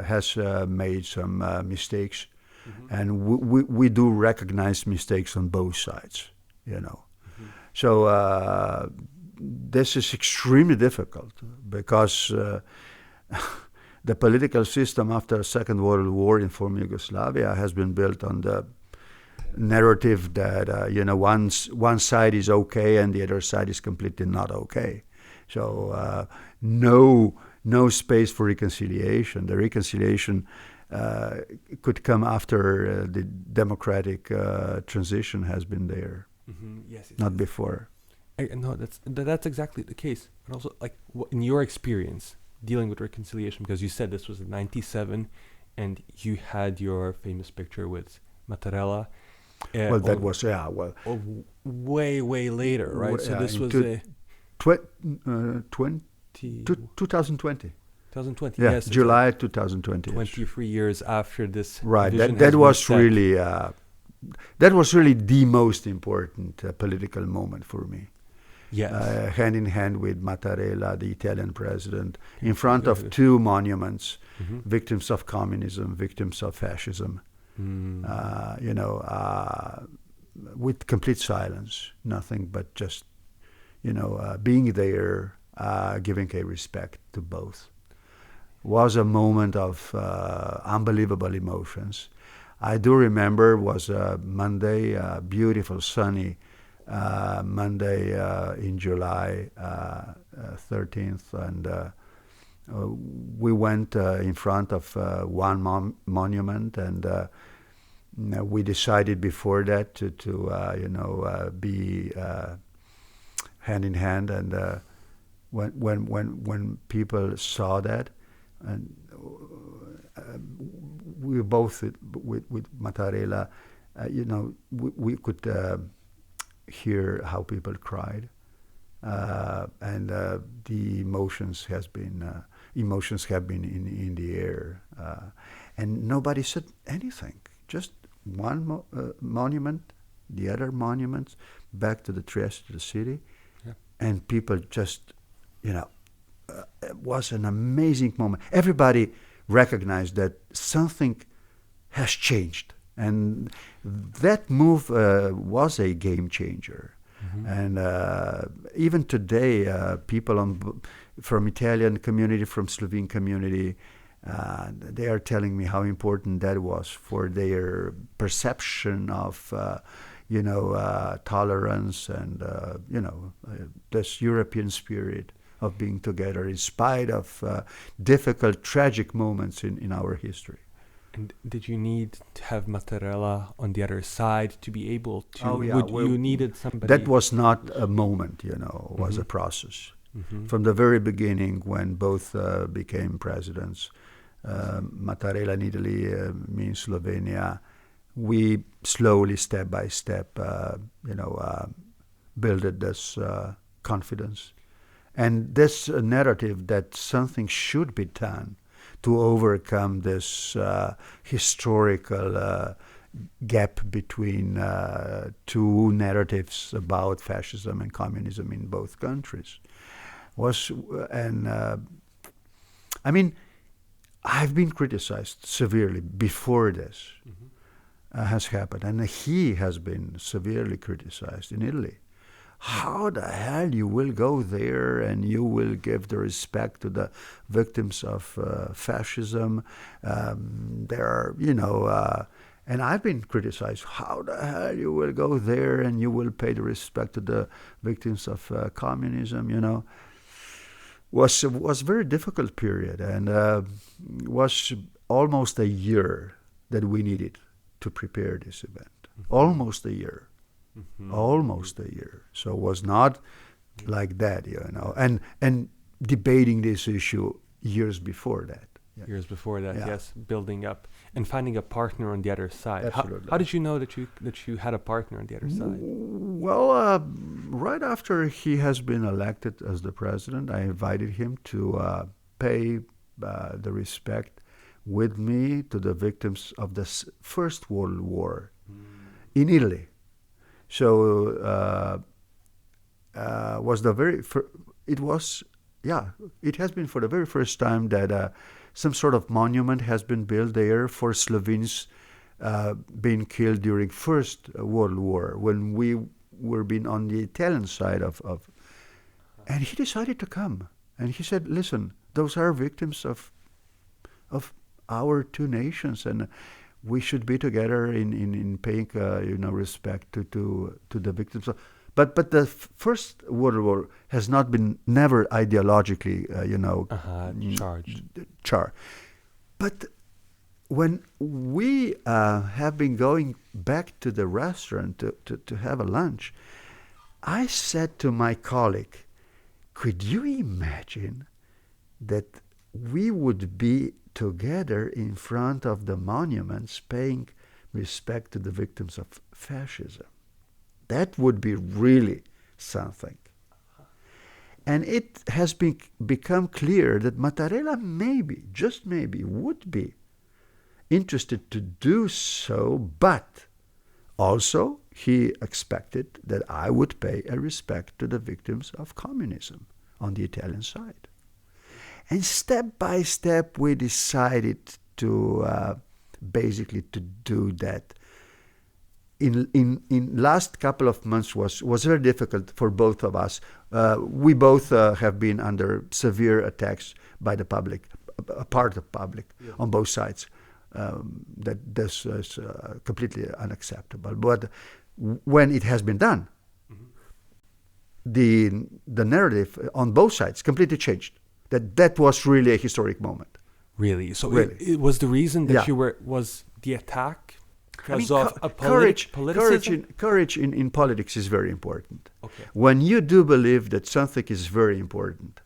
A: has made some mistakes. And we do recognize mistakes on both sides, So this is extremely difficult because the political system after the Second World War in former Yugoslavia has been built on the narrative that one side is okay and the other side is completely not okay. So no space for reconciliation. The reconciliation could come after the democratic transition has been there.
B: Yes,
A: not before.
B: No, that's exactly the case. And also, like, in your experience dealing with reconciliation, because you said this was in '97, and you had your famous picture with Mattarella.
A: That was
B: way later, right? So this was
A: 2020.
B: 2020.
A: Yeah,
B: yes,
A: July 2020.
B: 23 years after this.
A: Right. That was really the most important political moment for me,
B: Yes.
A: hand in hand with Mattarella, the Italian president, in front of two monuments, victims of communism, victims of fascism. With complete silence, nothing but just, being there, giving a respect to both. Was a moment of unbelievable emotions. I do remember was a Monday, beautiful sunny Monday in July 13th, and we went in front of one monument, and we decided before that to be hand in hand, and when people saw that, and we were both with Mattarella, we could hear how people cried, and the emotions have been in the air, and nobody said anything. Just one monument, the other monuments, back to the Trieste, to the city, and people just, it was an amazing moment. Everybody recognized that something has changed, and that move was a game changer. And even today, people from Italian community, from Slovene community, they are telling me how important that was for their perception of, tolerance and, this European spirit of being together in spite of difficult, tragic moments in our history.
B: And did you need to have Mattarella on the other side to be able to?
A: Oh, yeah.
B: You needed somebody.
A: That was not a moment, it was a process. From the very beginning, when both became presidents, Mattarella in Italy, me in Slovenia, we slowly, step by step, built this confidence. And this narrative that something should be done to overcome this historical gap between two narratives about fascism and communism in both countries was, I've been criticized severely before this has happened, and he has been severely criticized in Italy. How the hell you will go there and you will give the respect to the victims of fascism? There are, and I've been criticized. How the hell you will go there and you will pay the respect to the victims of communism? Was a very difficult period, and was almost a year that we needed to prepare this event. Almost a year. Almost a year. So it was not like that, and debating this issue years before that.
B: Years before that, yes, building up and finding a partner on the other side.
A: Absolutely.
B: How did you know that you had a partner on the other side?
A: Well, right after he has been elected as the president, I invited him to pay the respect with me to the victims of the First World War in Italy. So was the very it has been for the very first time that some sort of monument has been built there for Slovenes being killed during First World War, when we were being on the Italian side of. And he decided to come, and he said, "Listen, those are victims of our two nations, and we should be together in paying respect to the victims." But the First World War has not been never ideologically charged. But when we have been going back to the restaurant to have a lunch, I said to my colleague, "Could you imagine that we would be together in front of the monuments paying respect to the victims of fascism? That would be really something." And it has become clear that Mattarella maybe, just maybe, would be interested to do so, but Also, he expected that I would pay a respect to the victims of communism on the Italian side. And step by step, we decided to basically to do that. In last couple of months was very difficult for both of us. We both have been under severe attacks by the public, a part of the public on both sides. That this is completely unacceptable. But when it has been done, the narrative on both sides completely changed. That was really a historic moment.
B: Really? So
A: Really.
B: It was the reason that
A: Yeah.
B: was the attack because
A: I mean,
B: of a
A: courage
B: politicism?
A: in politics is very important.
B: Okay.
A: When you do believe that something is very important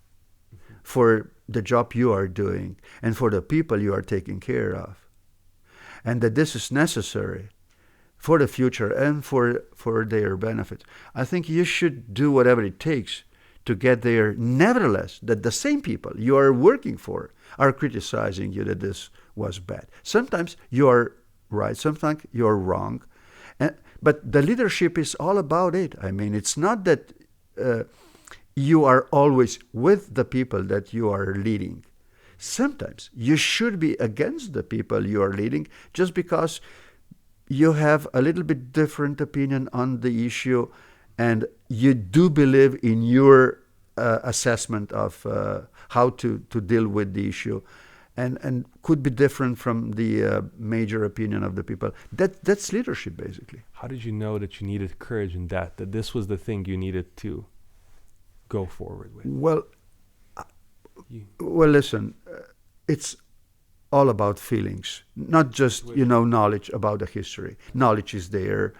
A: for the job you are doing and for the people you are taking care of, and that this is necessary for the future and for their benefit, I think you should do whatever it takes to get there. Nevertheless, that the same people you are working for are criticizing you that this was bad. Sometimes you are right, sometimes you are wrong. But the leadership is all about it. I mean, it's not that you are always with the people that you are leading. Sometimes you should be against the people you are leading just because you have a little bit different opinion on the issue and you do believe in your assessment of how to deal with the issue and could be different from the major opinion of the people. That's leadership, basically.
B: How did you know that you needed courage in that this was the thing you needed to go forward with?
A: Well, listen, it's all about feelings, not just, knowledge about the history. Knowledge is there.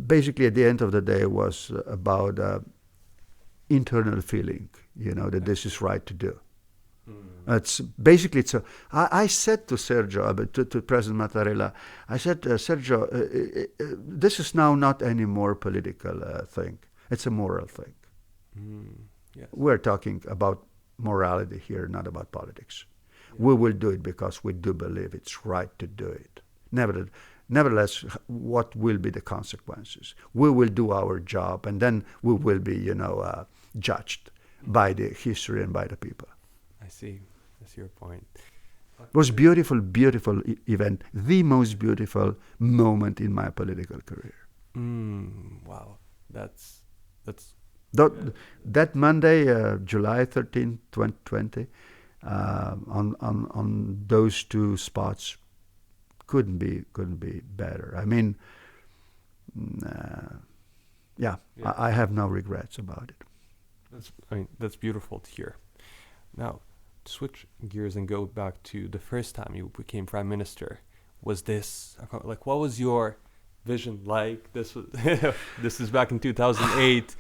A: Basically, at the end of the day, it was about internal feeling, that this is right to do. It's basically, I said to Sergio, to President Mattarella, I said, Sergio, this is now not any more political thing. It's a moral thing.
B: Yes.
A: We're talking about morality here, not about politics. Yeah. We will do it because we do believe it's right to do it. Nevertheless, what will be the consequences? We will do our job, and then we will be, judged by the history and by the people.
B: I see. That's your point.
A: It was beautiful, beautiful event. The most beautiful moment in my political career.
B: Wow, that's.
A: That Monday, July 13, 2020, on those two spots, couldn't be better. I mean, I have no regrets about it.
B: That's beautiful to hear. Now, to switch gears and go back to the first time you became prime minister, was this like, what was your vision like? This was this is back in 2008.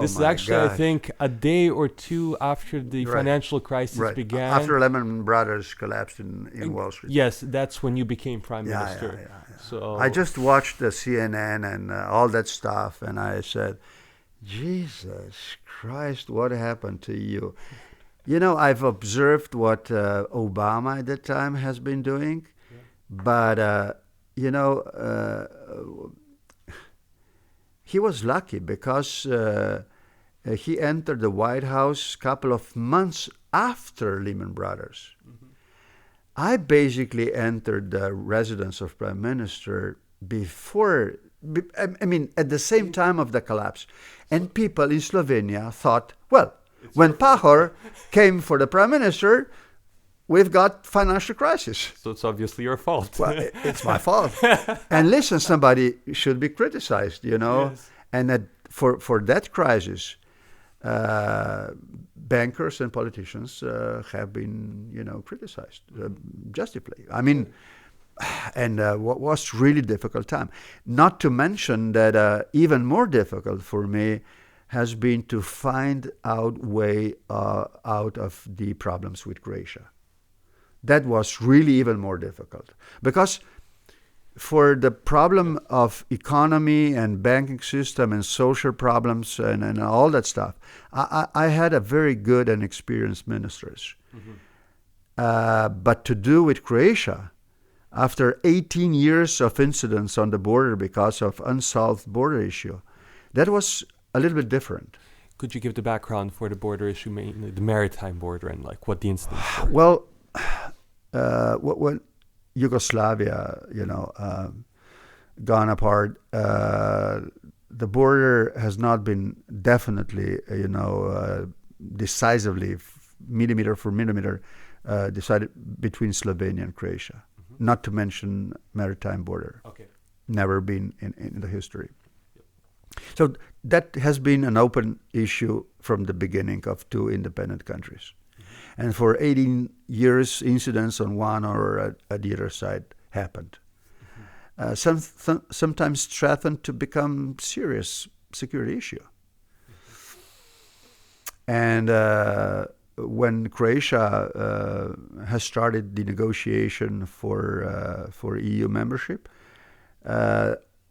B: This is actually,
A: God.
B: I think, a day or two after the financial crisis began.
A: After Lehman Brothers collapsed in Wall Street.
B: Yes, that's when you became prime minister.
A: Yeah.
B: So
A: I just watched the CNN and all that stuff, and I said, Jesus Christ, what happened to you? I've observed what Obama at that time has been doing, but, he was lucky because he entered the White House a couple of months after Lehman Brothers. Mm-hmm. I basically entered the residence of Prime Minister before, at the same time of the collapse. And people in Slovenia thought, well, when Pahor came for the Prime Minister, we've got financial crisis.
B: So it's obviously your fault.
A: Well, it's my fault. And listen, somebody should be criticized,
B: Yes.
A: And for that crisis, bankers and politicians have been, criticized justly. I mean, and what was really difficult time. Not to mention that even more difficult for me has been to find out way out of the problems with Croatia. That was really even more difficult because for the problem of economy and banking system and social problems and all that stuff, I had a very good and experienced ministers. Mm-hmm. But to do with Croatia, after 18 years of incidents on the border because of unsolved border issue. That was a little bit different.
B: Could you give the background for the border issue, mainly the maritime border, and like what the incidents were?
A: Well, when Yugoslavia, gone apart, the border has not been definitely, decisively, millimeter for millimeter, decided between Slovenia and Croatia. Not to mention maritime border.
B: Okay.
A: Never been in the history. So that has been an open issue from the beginning of two independent countries. And for 18 years, incidents on one or at the other side happened. Sometimes threatened to become serious security issue. And when Croatia has started the negotiation for EU membership,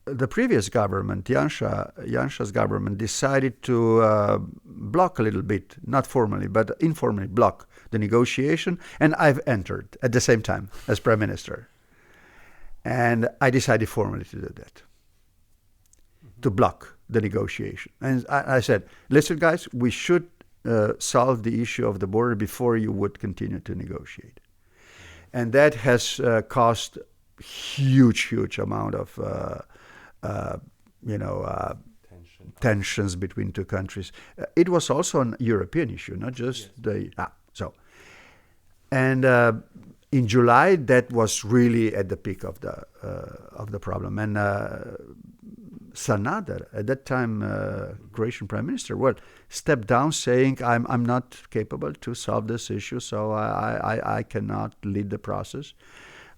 A: the previous government, Janša's government, decided to block a little bit, not formally, but informally block the negotiation, and I've entered at the same time as Prime Minister. And I decided formally to do that, to block the negotiation. And I said, listen, guys, we should solve the issue of the border before you would continue to negotiate. And that has caused huge amount of tensions between two countries. It was also an European issue, not just And in July, that was really at the peak of the problem. And Sanader, at that time, Croatian Prime Minister, stepped down, saying, "I'm not capable to solve this issue, so I cannot lead the process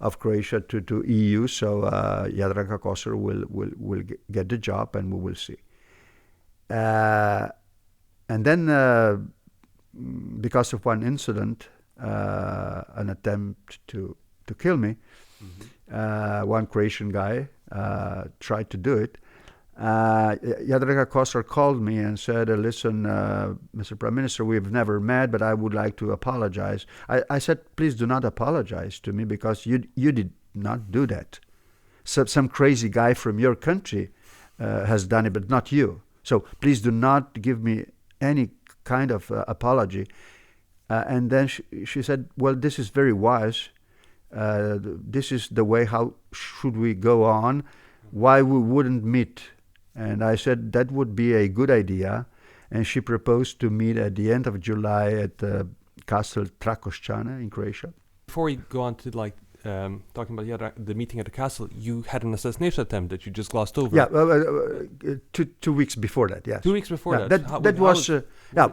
A: of Croatia to EU. So Jadranka Kosor will get the job, and we will see." And then, because of one incident, an attempt to kill me, one Croatian guy tried to do it. Jadranka Kosor called me and said, "Listen, Mr. Prime Minister, we've never met, but I would like to apologize." I said, "Please do not apologize to me, because you did not do that. So some crazy guy from your country has done it, but not you. So please do not give me any kind of apology." And then she said, "Well, this is very wise. This is the way. How should we go on? Why we wouldn't meet?" And I said that would be a good idea. And she proposed to meet at the end of July at Castle Trakošćane in Croatia.
B: Before we go on to talking about the meeting at the castle, you had an assassination attempt that you just glossed over.
A: Yeah, 2 weeks before that. Yes.
B: 2 weeks before that.
A: That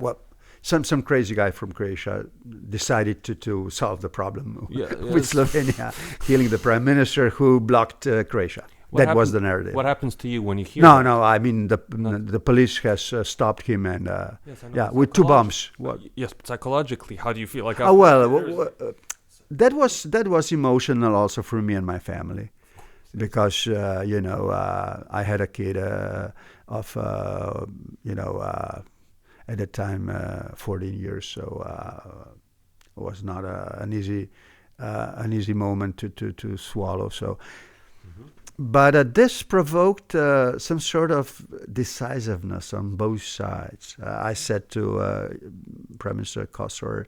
A: was some crazy guy from Croatia decided to solve the problem with Slovenia, killing the Prime Minister who blocked Croatia. That was the narrative.
B: What happens to you when you hear that?
A: No, I mean, the police has stopped him and, with 2 bombs.
B: Yes, but psychologically, how do you feel?
A: That was emotional also for me and my family, because, I had a kid of, at that time, 14 years, so it was not an easy moment to swallow. So. But this provoked some sort of decisiveness on both sides. I said to Prime Minister Kosor,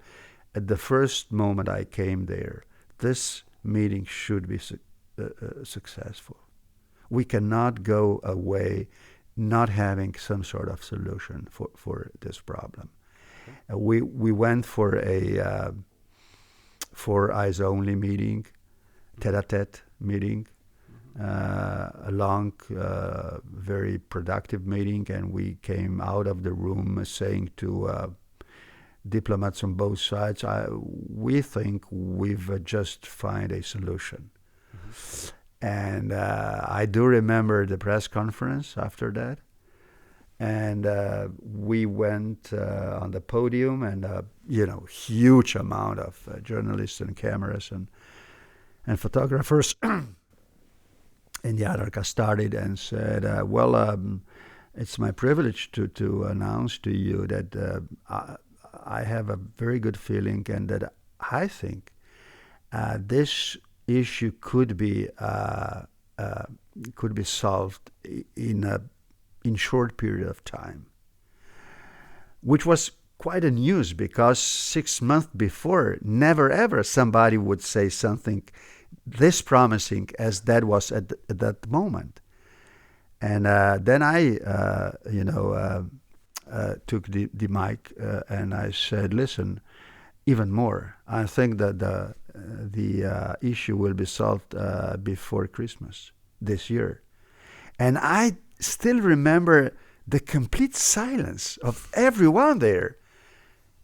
A: at the first moment I came there, this meeting should be successful. We cannot go away not having some sort of solution for this problem. We went for a for eyes-only meeting, tête-à-tête meeting, a long, very productive meeting, and we came out of the room saying to diplomats on both sides, we think we've just found a solution. And I do remember the press conference after that, and we went on the podium, and huge amount of journalists and cameras and photographers. And Jadranka started and said, it's my privilege to announce to you that I have a very good feeling, and that I think this issue could be solved in short period of time, which was quite a news because 6 months before, never ever somebody would say something this promising as that was at that moment. And then I, took the mic and I said, listen, even more. I think that the issue will be solved before Christmas this year. And I still remember the complete silence of everyone there.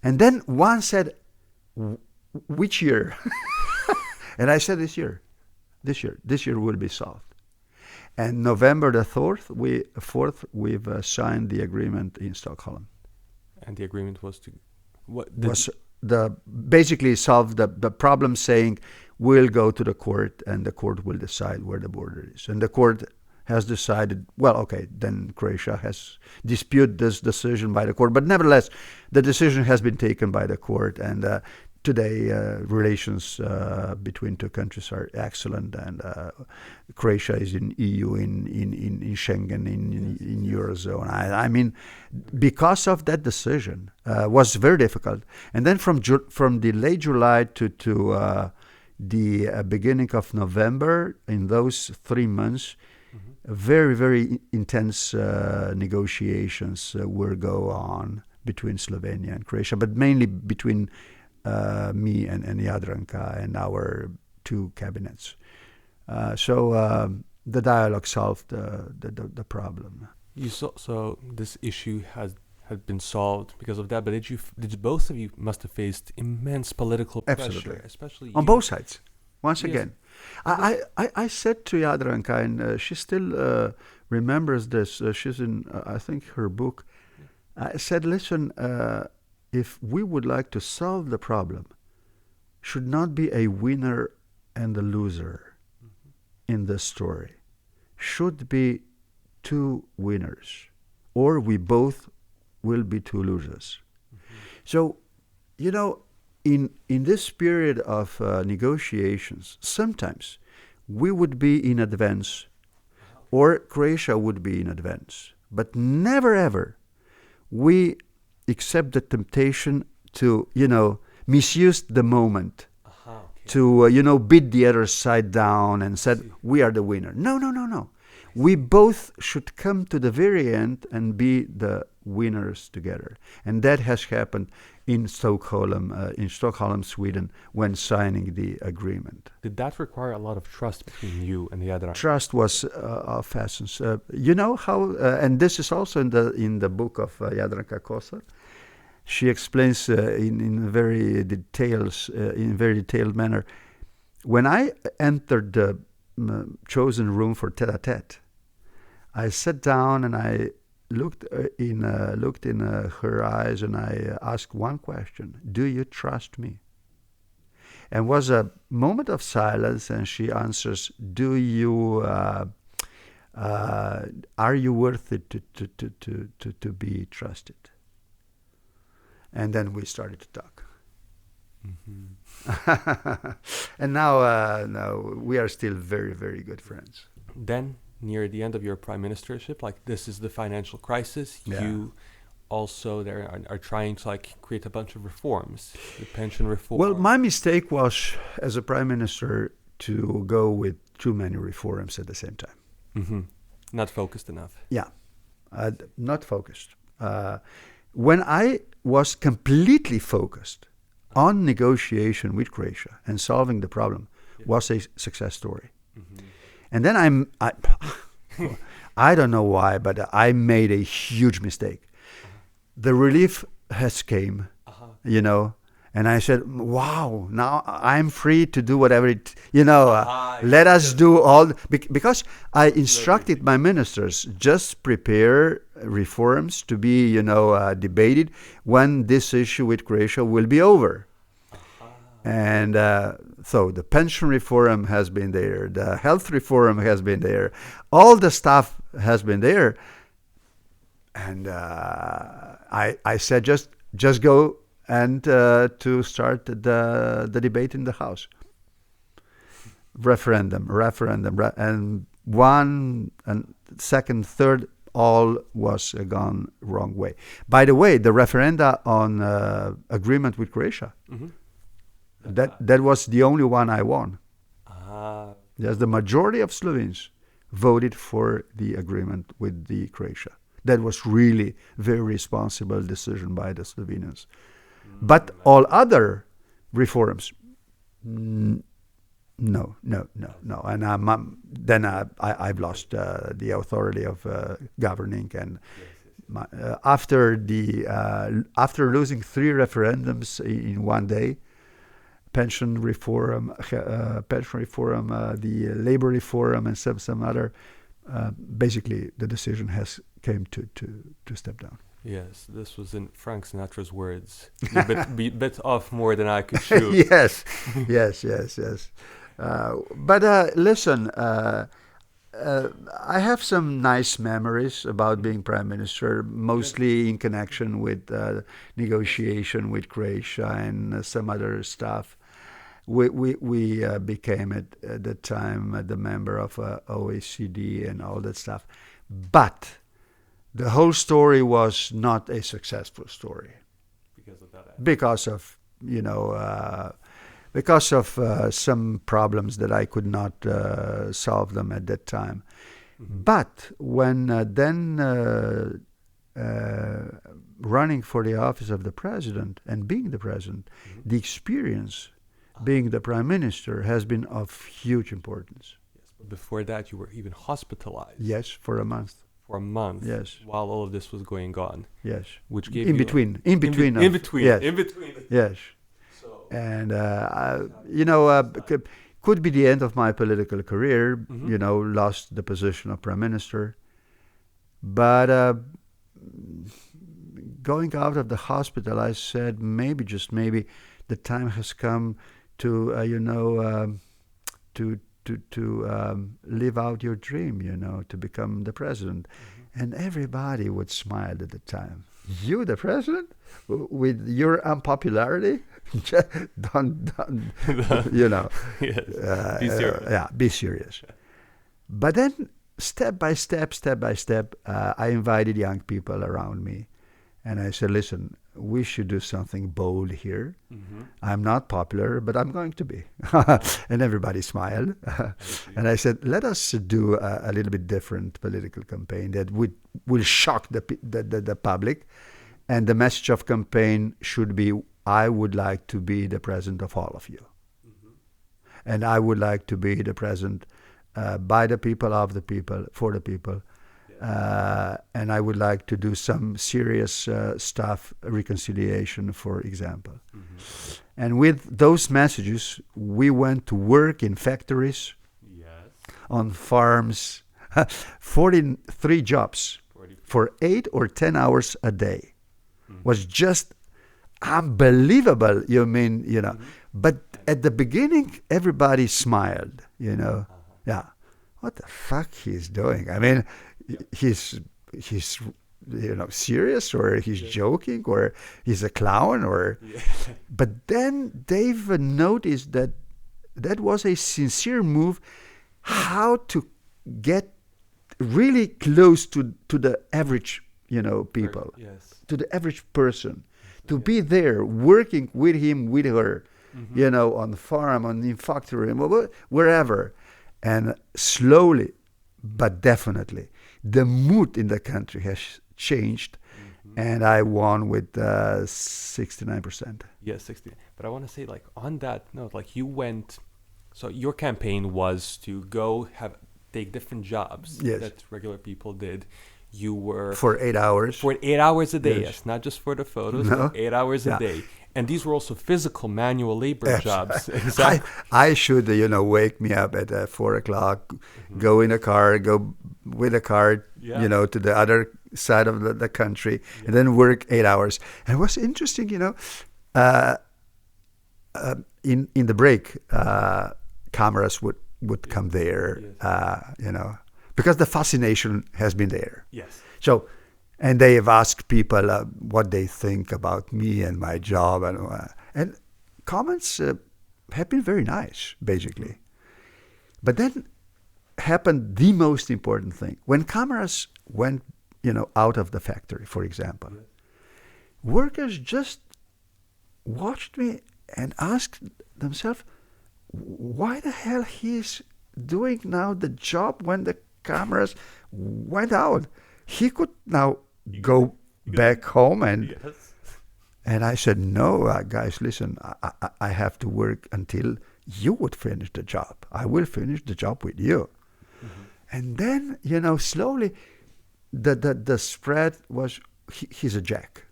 A: And then one said, which year? And I said, this year will be solved. And November the 4th, we've signed the agreement in Stockholm.
B: And the agreement was to
A: basically solve the problem, saying we'll go to the court and the court will decide where the border is. And the court has decided, well, okay, then Croatia has disputed this decision by the court. But nevertheless, the decision has been taken by the court. And today, relations between two countries are excellent. And Croatia is in EU, in Schengen, in Eurozone. I mean, because of that decision, was very difficult. And then from the late July to the beginning of November, in those 3 months, very, very intense negotiations will go on between Slovenia and Croatia, but mainly between me and Jadranka and our two cabinets. So the dialogue solved the problem.
B: So this issue had been solved because of that, but did both of you must have faced immense political pressure?
A: Absolutely.
B: Especially
A: on both sides. Once
B: Yes.
A: again, I said to Jadranka, and she still remembers this. She's in, I think, her book. I said, listen, if we would like to solve the problem, should not be a winner and a loser in the story. Should be two winners, or we both will be two losers. So, in this period of negotiations, sometimes we would be in advance, or Croatia would be in advance, but never ever we accept the temptation to, misuse the moment, to, beat the other side down and said, we are the winner. No. We both should come to the very end and be the winners together. And that has happened in Stockholm, Sweden, when signing the agreement.
B: Did that require a lot of trust between you and the other?
A: Trust was of essence. You know how, and this is also in the book of Jadranka Kosar. She explains in very detailed manner. When I entered the chosen room for tete-a-tete, I sat down and I looked in her eyes and I asked one question: do you trust me? And was a moment of silence, and she answers, do you are you worth it to be trusted? And then we started to talk. And now we are still very, very good friends.
B: Then, near the end of your prime ministership, this is the financial crisis, you also are trying to create a bunch of reforms, the pension reform.
A: Well, my mistake was, as a prime minister, to go with too many reforms at the same time.
B: Not focused enough.
A: Yeah, not focused. When I was completely focused on negotiation with Croatia and solving the problem, was a success story. And then I don't know why, but I made a huge mistake. The relief has came, and I said, wow, now I'm free to do whatever let us do all, because I instructed my ministers, just prepare reforms to be, debated when this issue with Croatia will be over. And so the pension reform has been there, the health reform has been there, all the stuff has been there. And I said, just go and to start the debate in the House. referendum, and one and second, third, all was gone wrong way. By the way, the referenda on agreement with Croatia, that was the only one I won. Yes, the majority of Slovenes voted for the agreement with the Croatia. That was really very responsible decision by the Slovenians. But all other reforms, no. And then I've lost the authority of governing. And after losing 3 referendums in one day, pension reform, the labor reform, and some other, basically the decision came to step down.
B: Yes, this was in Frank Sinatra's words. You bit off more than I could chew.
A: Yes. But listen, I have some nice memories about being prime minister, mostly in connection with negotiation with Croatia and some other stuff. We became at the time the member of OECD and all that stuff. But the whole story was not a successful story. Because of some problems that I could not solve them at that time. But when running for the office of the president and being the president, the experience being the prime minister has been of huge importance.
B: Yes, but before that, you were even hospitalized.
A: Yes, for a month.
B: For a month.
A: Yes.
B: While all of this was going on.
A: Yes.
B: Which gave
A: in
B: you
A: between.
B: Yes.
A: Yes. So. And could be the end of my political career. Lost the position of prime minister. But going out of the hospital, I said maybe, just maybe, the time has come to live out your dream, to become the president. And everybody would smile at the time. You, the president, with your unpopularity, don't
B: Yes. Be serious.
A: Be serious. But then, step by step, I invited young people around me, and I said, "Listen, we should do something bold here. I'm not popular, but I'm going to be." And everybody smiled. And I said, let us do a little bit different political campaign that will shock the public. And the message of campaign should be, I would like to be the president of all of you. And I would like to be the president by the people, of the people, for the people. And I would like to do some serious stuff, reconciliation, for example. And with those messages, we went to work in factories, on farms, 43 jobs for 8 or 10 hours a day. Was just unbelievable, But at the beginning, everybody smiled, Yeah. What the fuck he's doing? I mean, he's serious, or he's joking, or he's a clown, or but then they've noticed that was a sincere move, how to get really close to the average people, to the average person, to be there working with him, with her, on the farm, on the factory, wherever. And slowly but definitely the mood in the country has changed, and I won with 69%.
B: Yes, 60. But I want to say, on that note, you went, so your campaign was to go take different jobs that regular people did. You were
A: for 8 hours.
B: For 8 hours a day, yes, not just for the photos, but 8 hours a day. And these were also physical, manual labor jobs. Exactly.
A: I should, wake me up at 4 o'clock, go in a car, go with a car, to the other side of the country, and then work 8 hours. And it was interesting, in the break, cameras would come there, because the fascination has been there.
B: Yes.
A: So, and they have asked people what they think about me and my job, and comments have been very nice, basically. But then happened the most important thing. When cameras went, out of the factory, for example, workers just watched me and asked themselves, why the hell he's doing now the job when the cameras went out? He could now go back home and I said, no, guys, listen, I have to work until you would finish the job. I will finish the job with you. Mm-hmm. And then, slowly the spread was, he's a jack.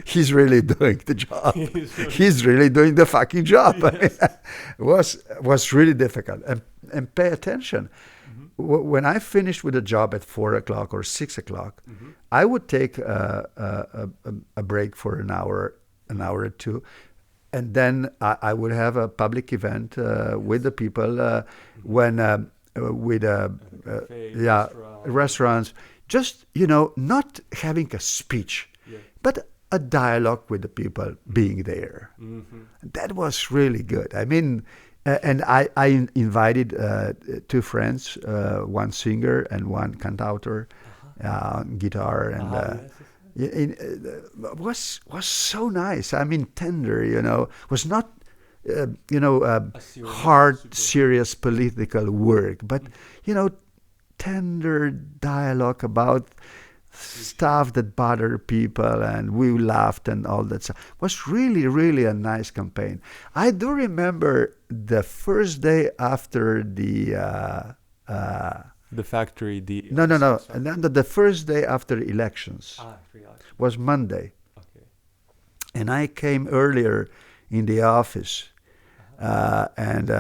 A: He's really doing the job. He's really doing the fucking job. Yes. was really difficult. And pay attention. Mm-hmm. When I finished with a job at 4 o'clock or 6 o'clock, mm-hmm. I would take a break for an hour or two, and then I would have a public event with the people with restaurants. Just not having a speech, but a dialogue with the people being there. Mm-hmm. That was really good. I mean. And I invited 2 friends, one singer and one cantautor, guitar, and was so nice. I mean, tender, was not hard, serious political work, but tender dialogue about stuff that bothered people, and we laughed and all that stuff. It was really, really a nice campaign. I do remember the first day after the
B: factory.
A: No. And then the first day after elections was Monday. Okay. And I came earlier in the office, and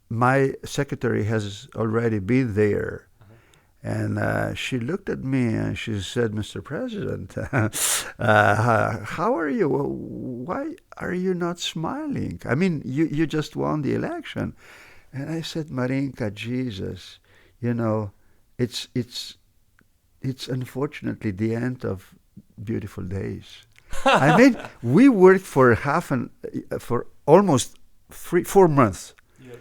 A: my secretary has already been there. And she looked at me and she said, Mr. President, how are you? Why are you not smiling? I mean, you just won the election. And I said, Marinka, Jesus, it's unfortunately the end of beautiful days. I mean, we worked for for almost 4 months. Yes.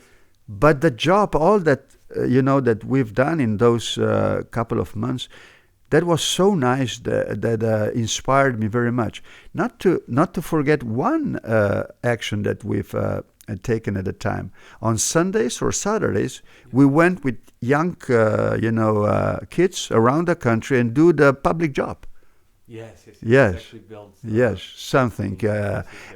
A: But the job, all that, that we've done in those couple of months, that was so nice that inspired me very much. Not to forget one action that we've taken at a time. On Sundays or Saturdays, we went with young, kids around the country and do the public job. Yes, something.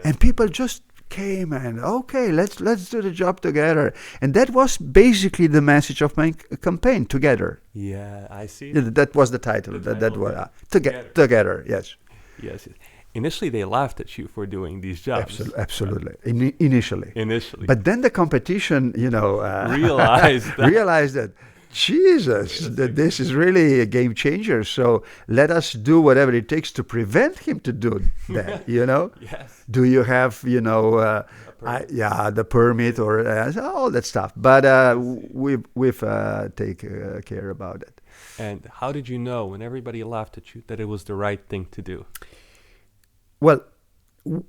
A: And people just came and let's do the job together, and that was basically the message of my campaign. Together.
B: Yeah, I see.
A: That was the title. That was together. Yes.
B: Initially, they laughed at you for doing these jobs.
A: Absolutely. Initially. But then the competition, realized that. Jesus, this is really a game changer. So let us do whatever it takes to prevent him to do that.
B: Yes.
A: Do you have, the permit or all that stuff? But we've take care about it.
B: And how did you know, when everybody laughed at you, that it was the right thing to do?
A: Well,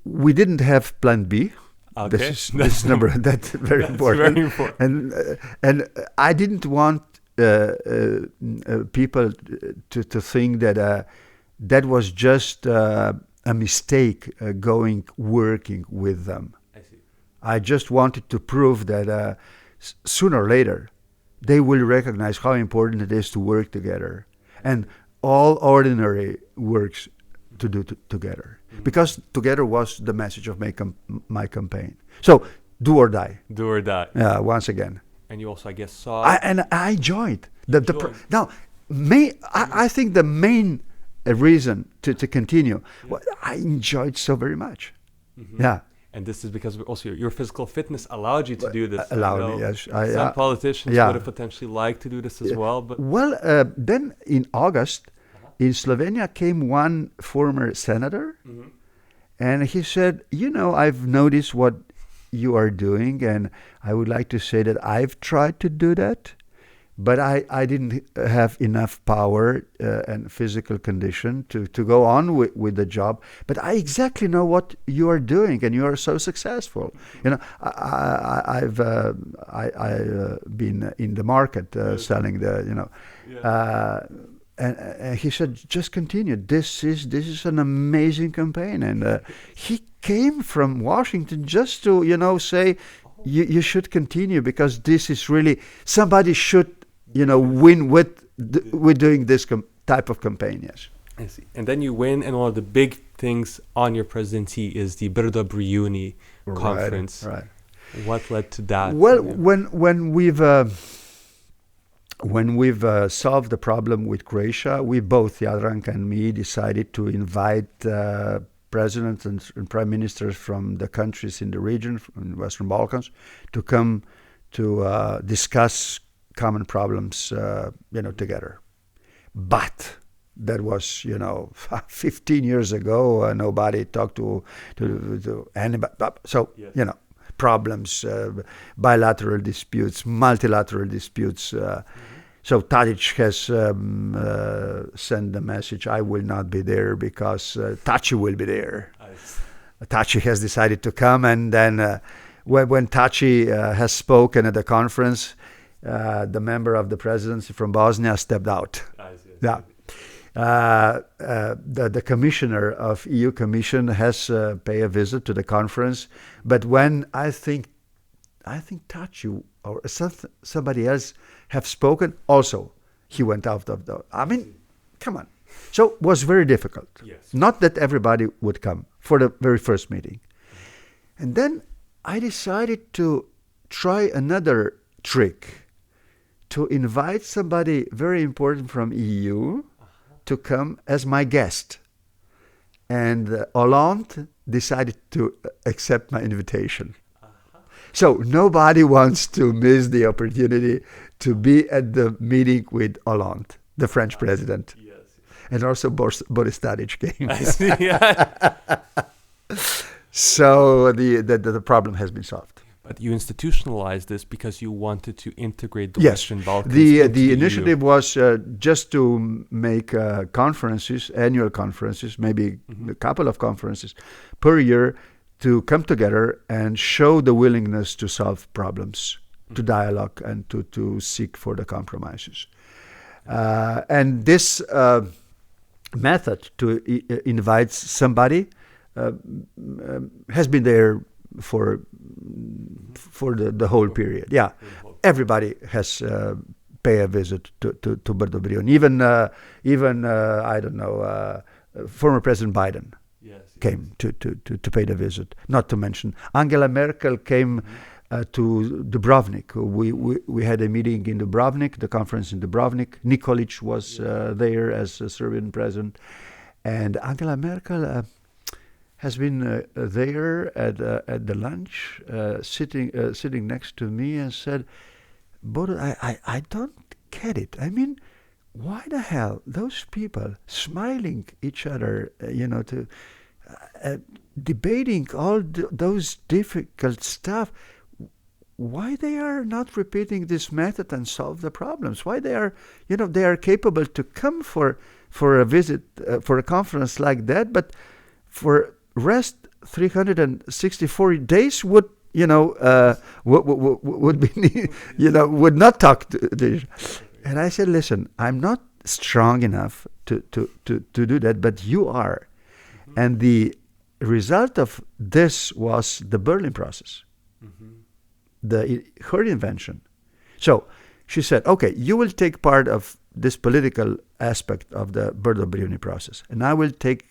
A: we didn't have Plan B.
B: Okay.
A: This is number that's very important.
B: Very important.
A: And I didn't want people to think that that was just a mistake working with them.
B: I see.
A: I just wanted to prove that sooner or later they will recognize how important it is to work together, and all ordinary works to do together. Because together was the message of my campaign. So, do or die.
B: Do or die.
A: Once again.
B: And you also, I guess, saw...
A: I joined. I think the main reason to continue, I enjoyed so very much. Mm-hmm. Yeah.
B: And this is because also your physical fitness allowed you to do this.
A: Allowed me, yes.
B: Some politicians would have potentially liked to do this as well. But
A: then in August... in Slovenia came one former senator, mm-hmm. and he said, I've noticed what you are doing, and I would like to say that I've tried to do that, but I didn't have enough power and physical condition to go on with the job. But I exactly know what you are doing, and you are so successful. You know, I've been in the market selling the, you know, and he said, just continue. This is an amazing campaign, and he came from Washington just to, you know, say you should continue, because this is really, somebody should, you know, win with doing this type of campaign. Yes.
B: I see. And then you win, and one of the big things on your presidency is the Brdo Brijuni conference.
A: Right.
B: What led to that?
A: Well, when we've solved the problem with Croatia, we both, Jadranka and me, decided to invite presidents and prime ministers from the countries in the region, from the Western Balkans, to come to discuss common problems, you know, together. But that was, you know, 15 years ago. Nobody talked to anybody. So,
B: yes.
A: You know, problems, bilateral disputes, multilateral disputes. So Tadic has sent the message, I will not be there because Taci will be there. Taci has decided to come, and then when Taci has spoken at the conference, the member of the presidency from Bosnia stepped out. Yeah. The commissioner of EU Commission has paid a visit to the conference, but when I think Taci or somebody else have spoken, also he went out of the. I mean, come on. So it was very difficult.
B: Yes.
A: Not that everybody would come for the very first meeting, and then I decided to try another trick, to invite somebody very important from EU to come as my guest. And Hollande decided to accept my invitation. So nobody wants to miss the opportunity to be at the meeting with Hollande, the French president.
B: Yes.
A: And also Boris Tadic came.
B: I see. Yeah.
A: So the problem has been solved.
B: But you institutionalized this because you wanted to integrate the
A: Yes.
B: Western Balkans.
A: The initiative was just to make conferences, annual conferences, maybe a couple of conferences per year, to come together and show the willingness to solve problems, to dialogue, and to seek for the compromises. And this method to invite somebody has been there for the whole period. Yeah, everybody has paid a visit to Brdo Brijuni. Even I don't know, former President Biden came to pay the visit. Not to mention Angela Merkel came to Dubrovnik. We had a meeting in Dubrovnik, the conference in Dubrovnik. Nikolic was there as a Serbian president, and Angela Merkel has been there at the lunch, sitting next to me, and said, Borut, I don't get it. I mean, why the hell those people smiling each other, to debating all those difficult stuff, why they are not repeating this method and solve the problems? Why they are, they are capable to come for a visit, for a conference like that, but for rest 364 days would be would not talk to this. And I said, listen, I'm not strong enough to do that, but you are. And the result of this was the Berlin process, her invention. So she said, okay, you will take part of this political aspect of the Brdo Brijuni process, and I will take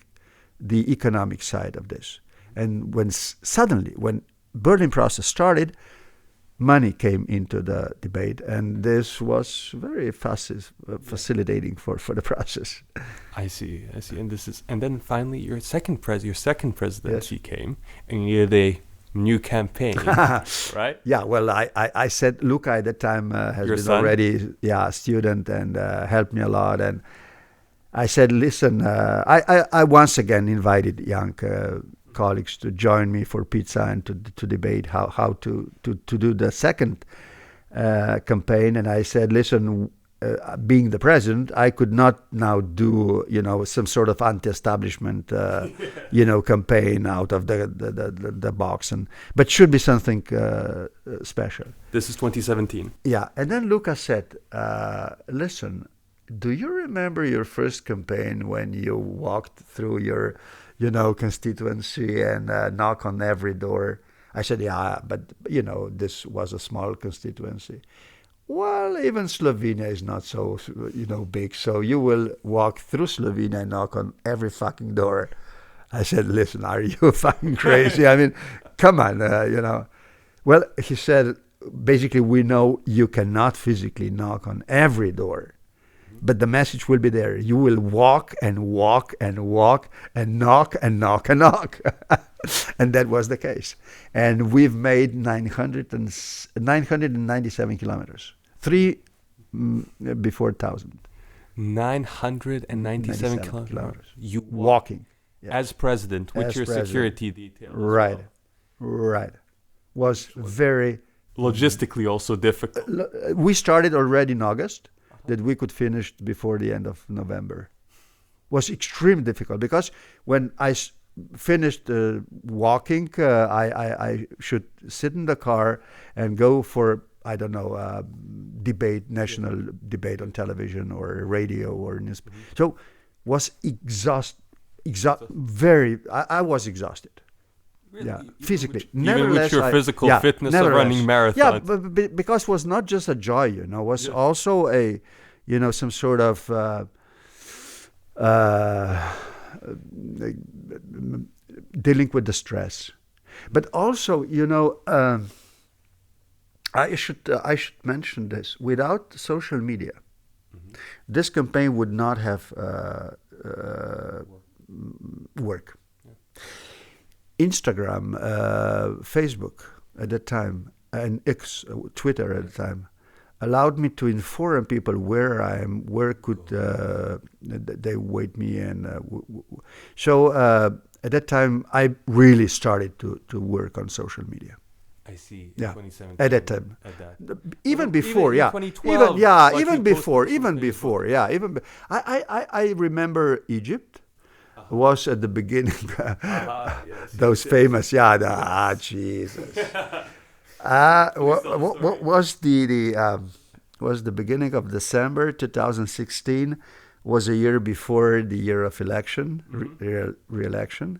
A: the economic side of this. And when Berlin process started, money came into the debate, and this was very facilitating for the process.
B: I see. And then finally your second presidency came, and you did a new campaign, right?
A: Yeah, well, I said Luca at that time has been already a student and helped me a lot, and I said, listen, I once again invited young colleagues to join me for pizza and to debate how to do the second campaign, and I said, listen, being the president, I could not now do, some sort of anti-establishment, campaign out of the box, but should be something special.
B: This is 2017.
A: Yeah, and then Lucas said, listen, do you remember your first campaign when you walked through your, constituency and knock on every door? I said, yeah, but, this was a small constituency. Well, even Slovenia is not so, big. So you will walk through Slovenia and knock on every fucking door. I said, listen, are you fucking crazy? I mean, come on, Well, he said, basically, we know you cannot physically knock on every door, but the message will be there. You will walk and walk and walk and knock and knock and knock. And that was the case. And we've made 997 kilometers. 3 before 1,000.
B: 997 kilometers. You
A: walking.
B: Yeah. As president, with your security detail.
A: Right. Was very...
B: Logistically also difficult.
A: We started already in August, that we could finish before the end of November. Was extremely difficult, because when I finished walking, I should sit in the car and go for, national debate on television or radio or newspaper. So was I was exhausted.
B: Really?
A: Yeah, physically.
B: Even with your physical fitness of running marathons.
A: Yeah, but because it was not just a joy, it was also a, some sort of dealing with the stress. But also, I should mention this. Without social media, this campaign would not have work. Instagram, Facebook at that time, and X, Twitter at the time, allowed me to inform people where I am, where could they wait me, and so at that time I really started to work on social media.
B: I see.
A: Yeah.
B: 2017.
A: At that time. Even
B: even
A: before,
B: in
A: yeah.
B: 2012,
A: Even before, yeah. I remember Egypt. Was at the beginning those famous Jesus. What was the beginning of December 2016? Was a year before the year of election, re-election,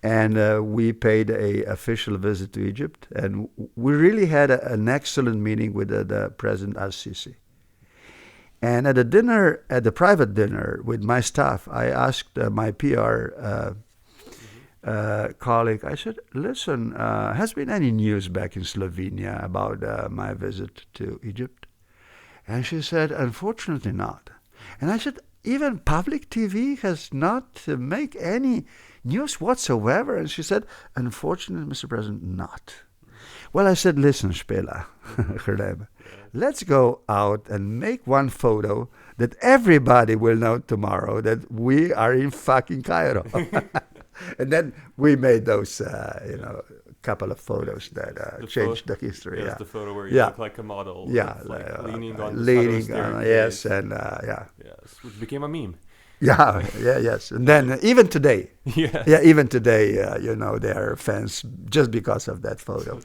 A: and we paid a official visit to Egypt, and we really had an excellent meeting with the President Al-Sisi. And at the private dinner with my staff, I asked my PR colleague, I said, listen, has been any news back in Slovenia about my visit to Egypt? And she said, unfortunately not. And I said, even public TV has not make any news whatsoever? And she said, unfortunately, Mr. President, not. Well, I said, listen, Spela, let's go out and make one photo that everybody will know tomorrow that we are in fucking Cairo. And then we made those, couple of photos that changed the history.
B: Yes, the photo where you look like a model.
A: Yeah.
B: Leaning on
A: yes, and
B: Yes, which became a meme.
A: Yes. And then even today, even today, there are fans just because of that photo.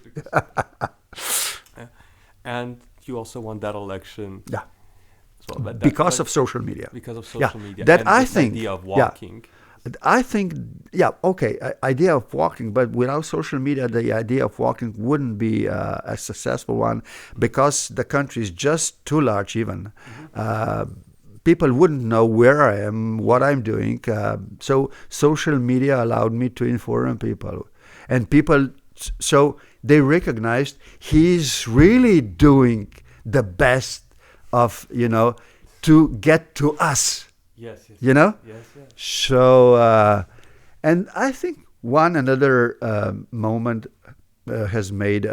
B: And you also won that election.
A: Yeah.
B: Well,
A: because of social media.
B: Because of social media.
A: That
B: and
A: I
B: this
A: think.
B: idea of walking.
A: I think, idea of walking, but without social media, the idea of walking wouldn't be a successful one, because the country is just too large even. People wouldn't know where I am, what I'm doing. So social media allowed me to inform people. And people, so they recognized he's really doing the best of, to get to us.
B: Yes.
A: Yes. So, and I think one another moment has made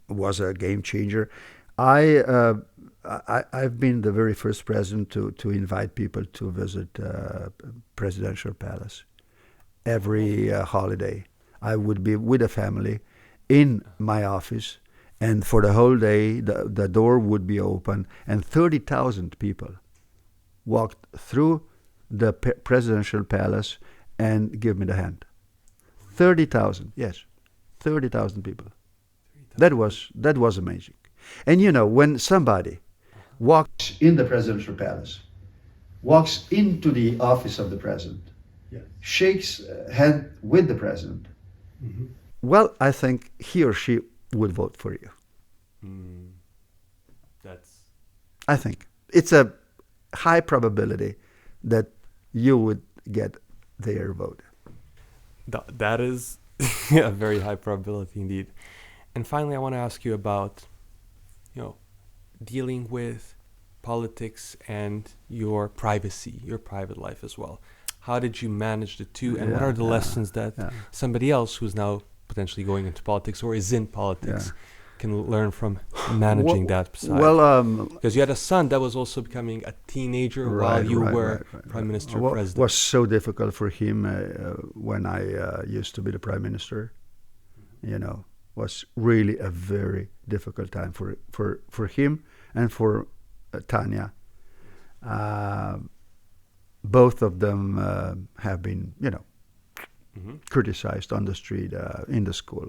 A: was a game changer. I've been the very first president to invite people to visit presidential palace every holiday. I would be with a family, in my office, and for the whole day, the door would be open, and 30,000 people walked through the presidential palace and give me the hand. 30,000, yes, 30,000 people. That was amazing. And when somebody walks in the presidential palace, walks into the office of the president, shakes hand with the president, well, I think he or she would vote for you. I think it's a high probability that you would get their vote.
B: That is a very high probability indeed. And finally, I want to ask you about, dealing with politics and your privacy, your private life as well. How did you manage the two, and what are the lessons that somebody else who's now potentially going into politics or is in politics can learn from managing that side?
A: Well,
B: because you had a son that was also becoming a teenager while you were prime minister, president.
A: It was so difficult for him when I used to be the prime minister. Was really a very difficult time for him and for Tanya. Both of them have been, criticized on the street, in the school.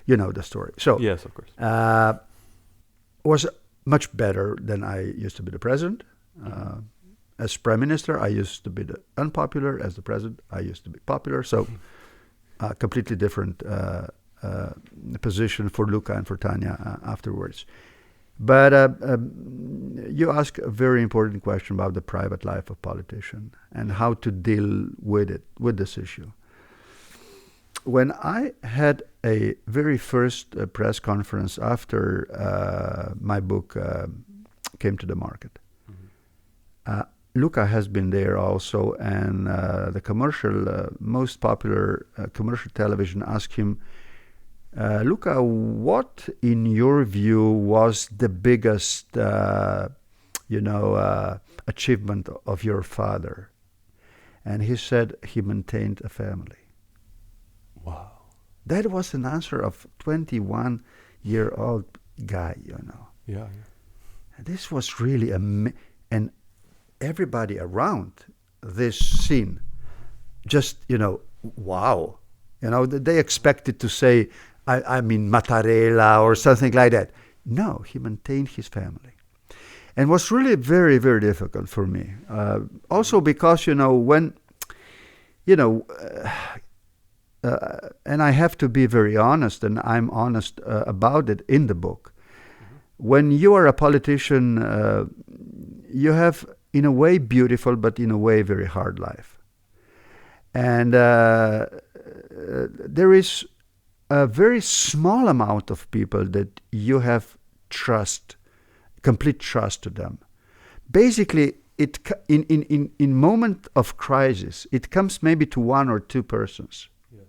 A: The story. So
B: yes, of course.
A: Was much better than I used to be the president. As prime minister, I used to be the unpopular. As the president, I used to be popular. So completely different position for Luca and for Tanya afterwards. But you ask a very important question about the private life of politician and how to deal with it, with this issue. When I had a very first press conference after my book came to the market, Luca has been there also, and the commercial, most popular commercial television asked him, Luca, what in your view was the biggest, achievement of your father? And he said he maintained a family.
B: Wow.
A: That was an answer of 21-year-old guy,
B: Yeah.
A: This was really and everybody around this scene just, wow. They expected to say, I mean Mattarella or something like that. No, he maintained his family. And was really very, very difficult for me. Also because, when, and I have to be very honest, and I'm honest about it in the book. When you are a politician, you have, in a way, beautiful, but in a way, very hard life. And there is a very small amount of people that you have complete trust to them. Basically, in moment of crisis, it comes maybe to one or two persons. Yes.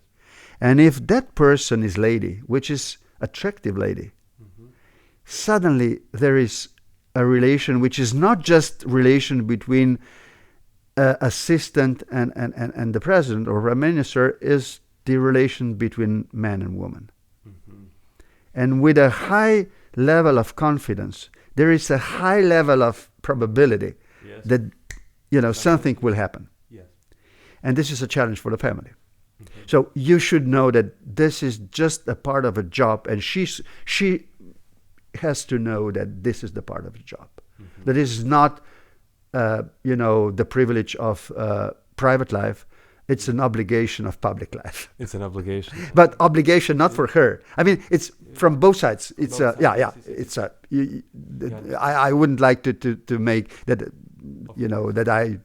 A: And if that person is lady, which is attractive lady, suddenly there is a relation which is not just relation between assistant and the president or prime minister, is the relation between man and woman. And with a high level of confidence, there is a high level of probability that something will happen. Yes. And this is a challenge for the family. So you should know that this is just a part of a job, and she has to know that this is the part of the job. That is not the privilege of private life. It's an obligation of public life.
B: It's an obligation.
A: But obligation not for her. I mean, it's from both sides. It's It's I wouldn't like to make that, that I.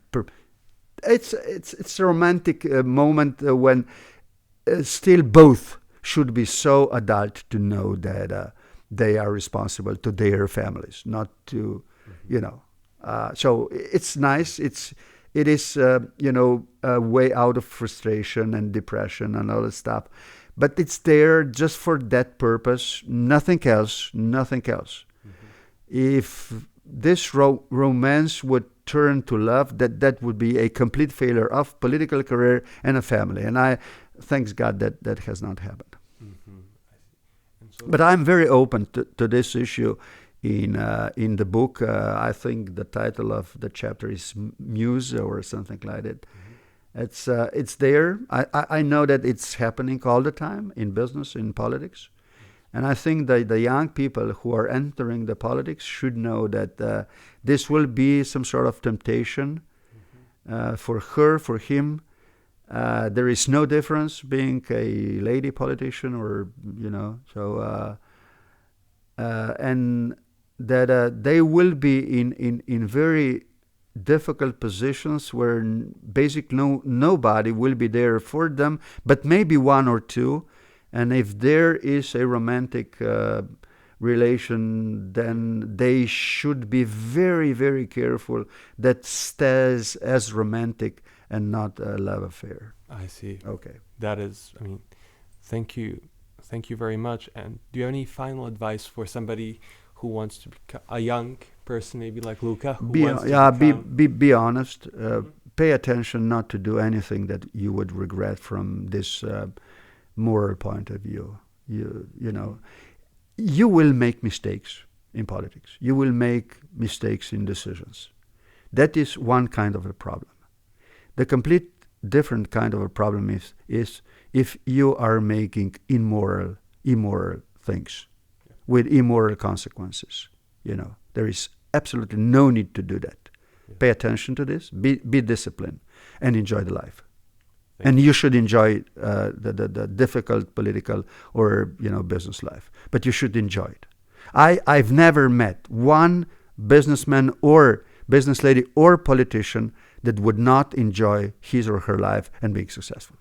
A: It's a romantic moment when still both should be so adult to know that they are responsible to their families, not to, So it's nice. It is, a way out of frustration and depression and all that stuff. But it's there just for that purpose, nothing else. If this romance would turn to love, that would be a complete failure of political career and a family. And I thanks God that has not happened. But I'm very open to this issue. In the book, I think the title of the chapter is Muse or something like that. It's there. I know that it's happening all the time in business, in politics. And I think that the young people who are entering the politics should know that this will be some sort of temptation for her, for him. There is no difference being a lady politician or, and that they will be in very difficult positions where basically nobody will be there for them, but maybe one or two. And if there is a romantic relation, then they should be very, very careful that stays as romantic and not a love affair.
B: I see.
A: Okay.
B: That is, thank you. Thank you very much. And do you have any final advice for somebody who wants to become a young person, maybe like Luca?
A: Be honest. Pay attention not to do anything that you would regret from this moral point of view. You will make mistakes in politics. You will make mistakes in decisions. That is one kind of a problem. The complete different kind of a problem is if you are making immoral things with immoral consequences. There is absolutely no need to do that. Yeah. Pay attention to this. Be disciplined and enjoy the life. And you should enjoy the difficult political or business life, but you should enjoy it. I've never met one businessman or business lady or politician that would not enjoy his or her life and being successful.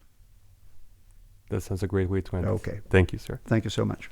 B: That sounds a great way to end.
A: Okay.
B: Thank you, sir.
A: Thank you so much.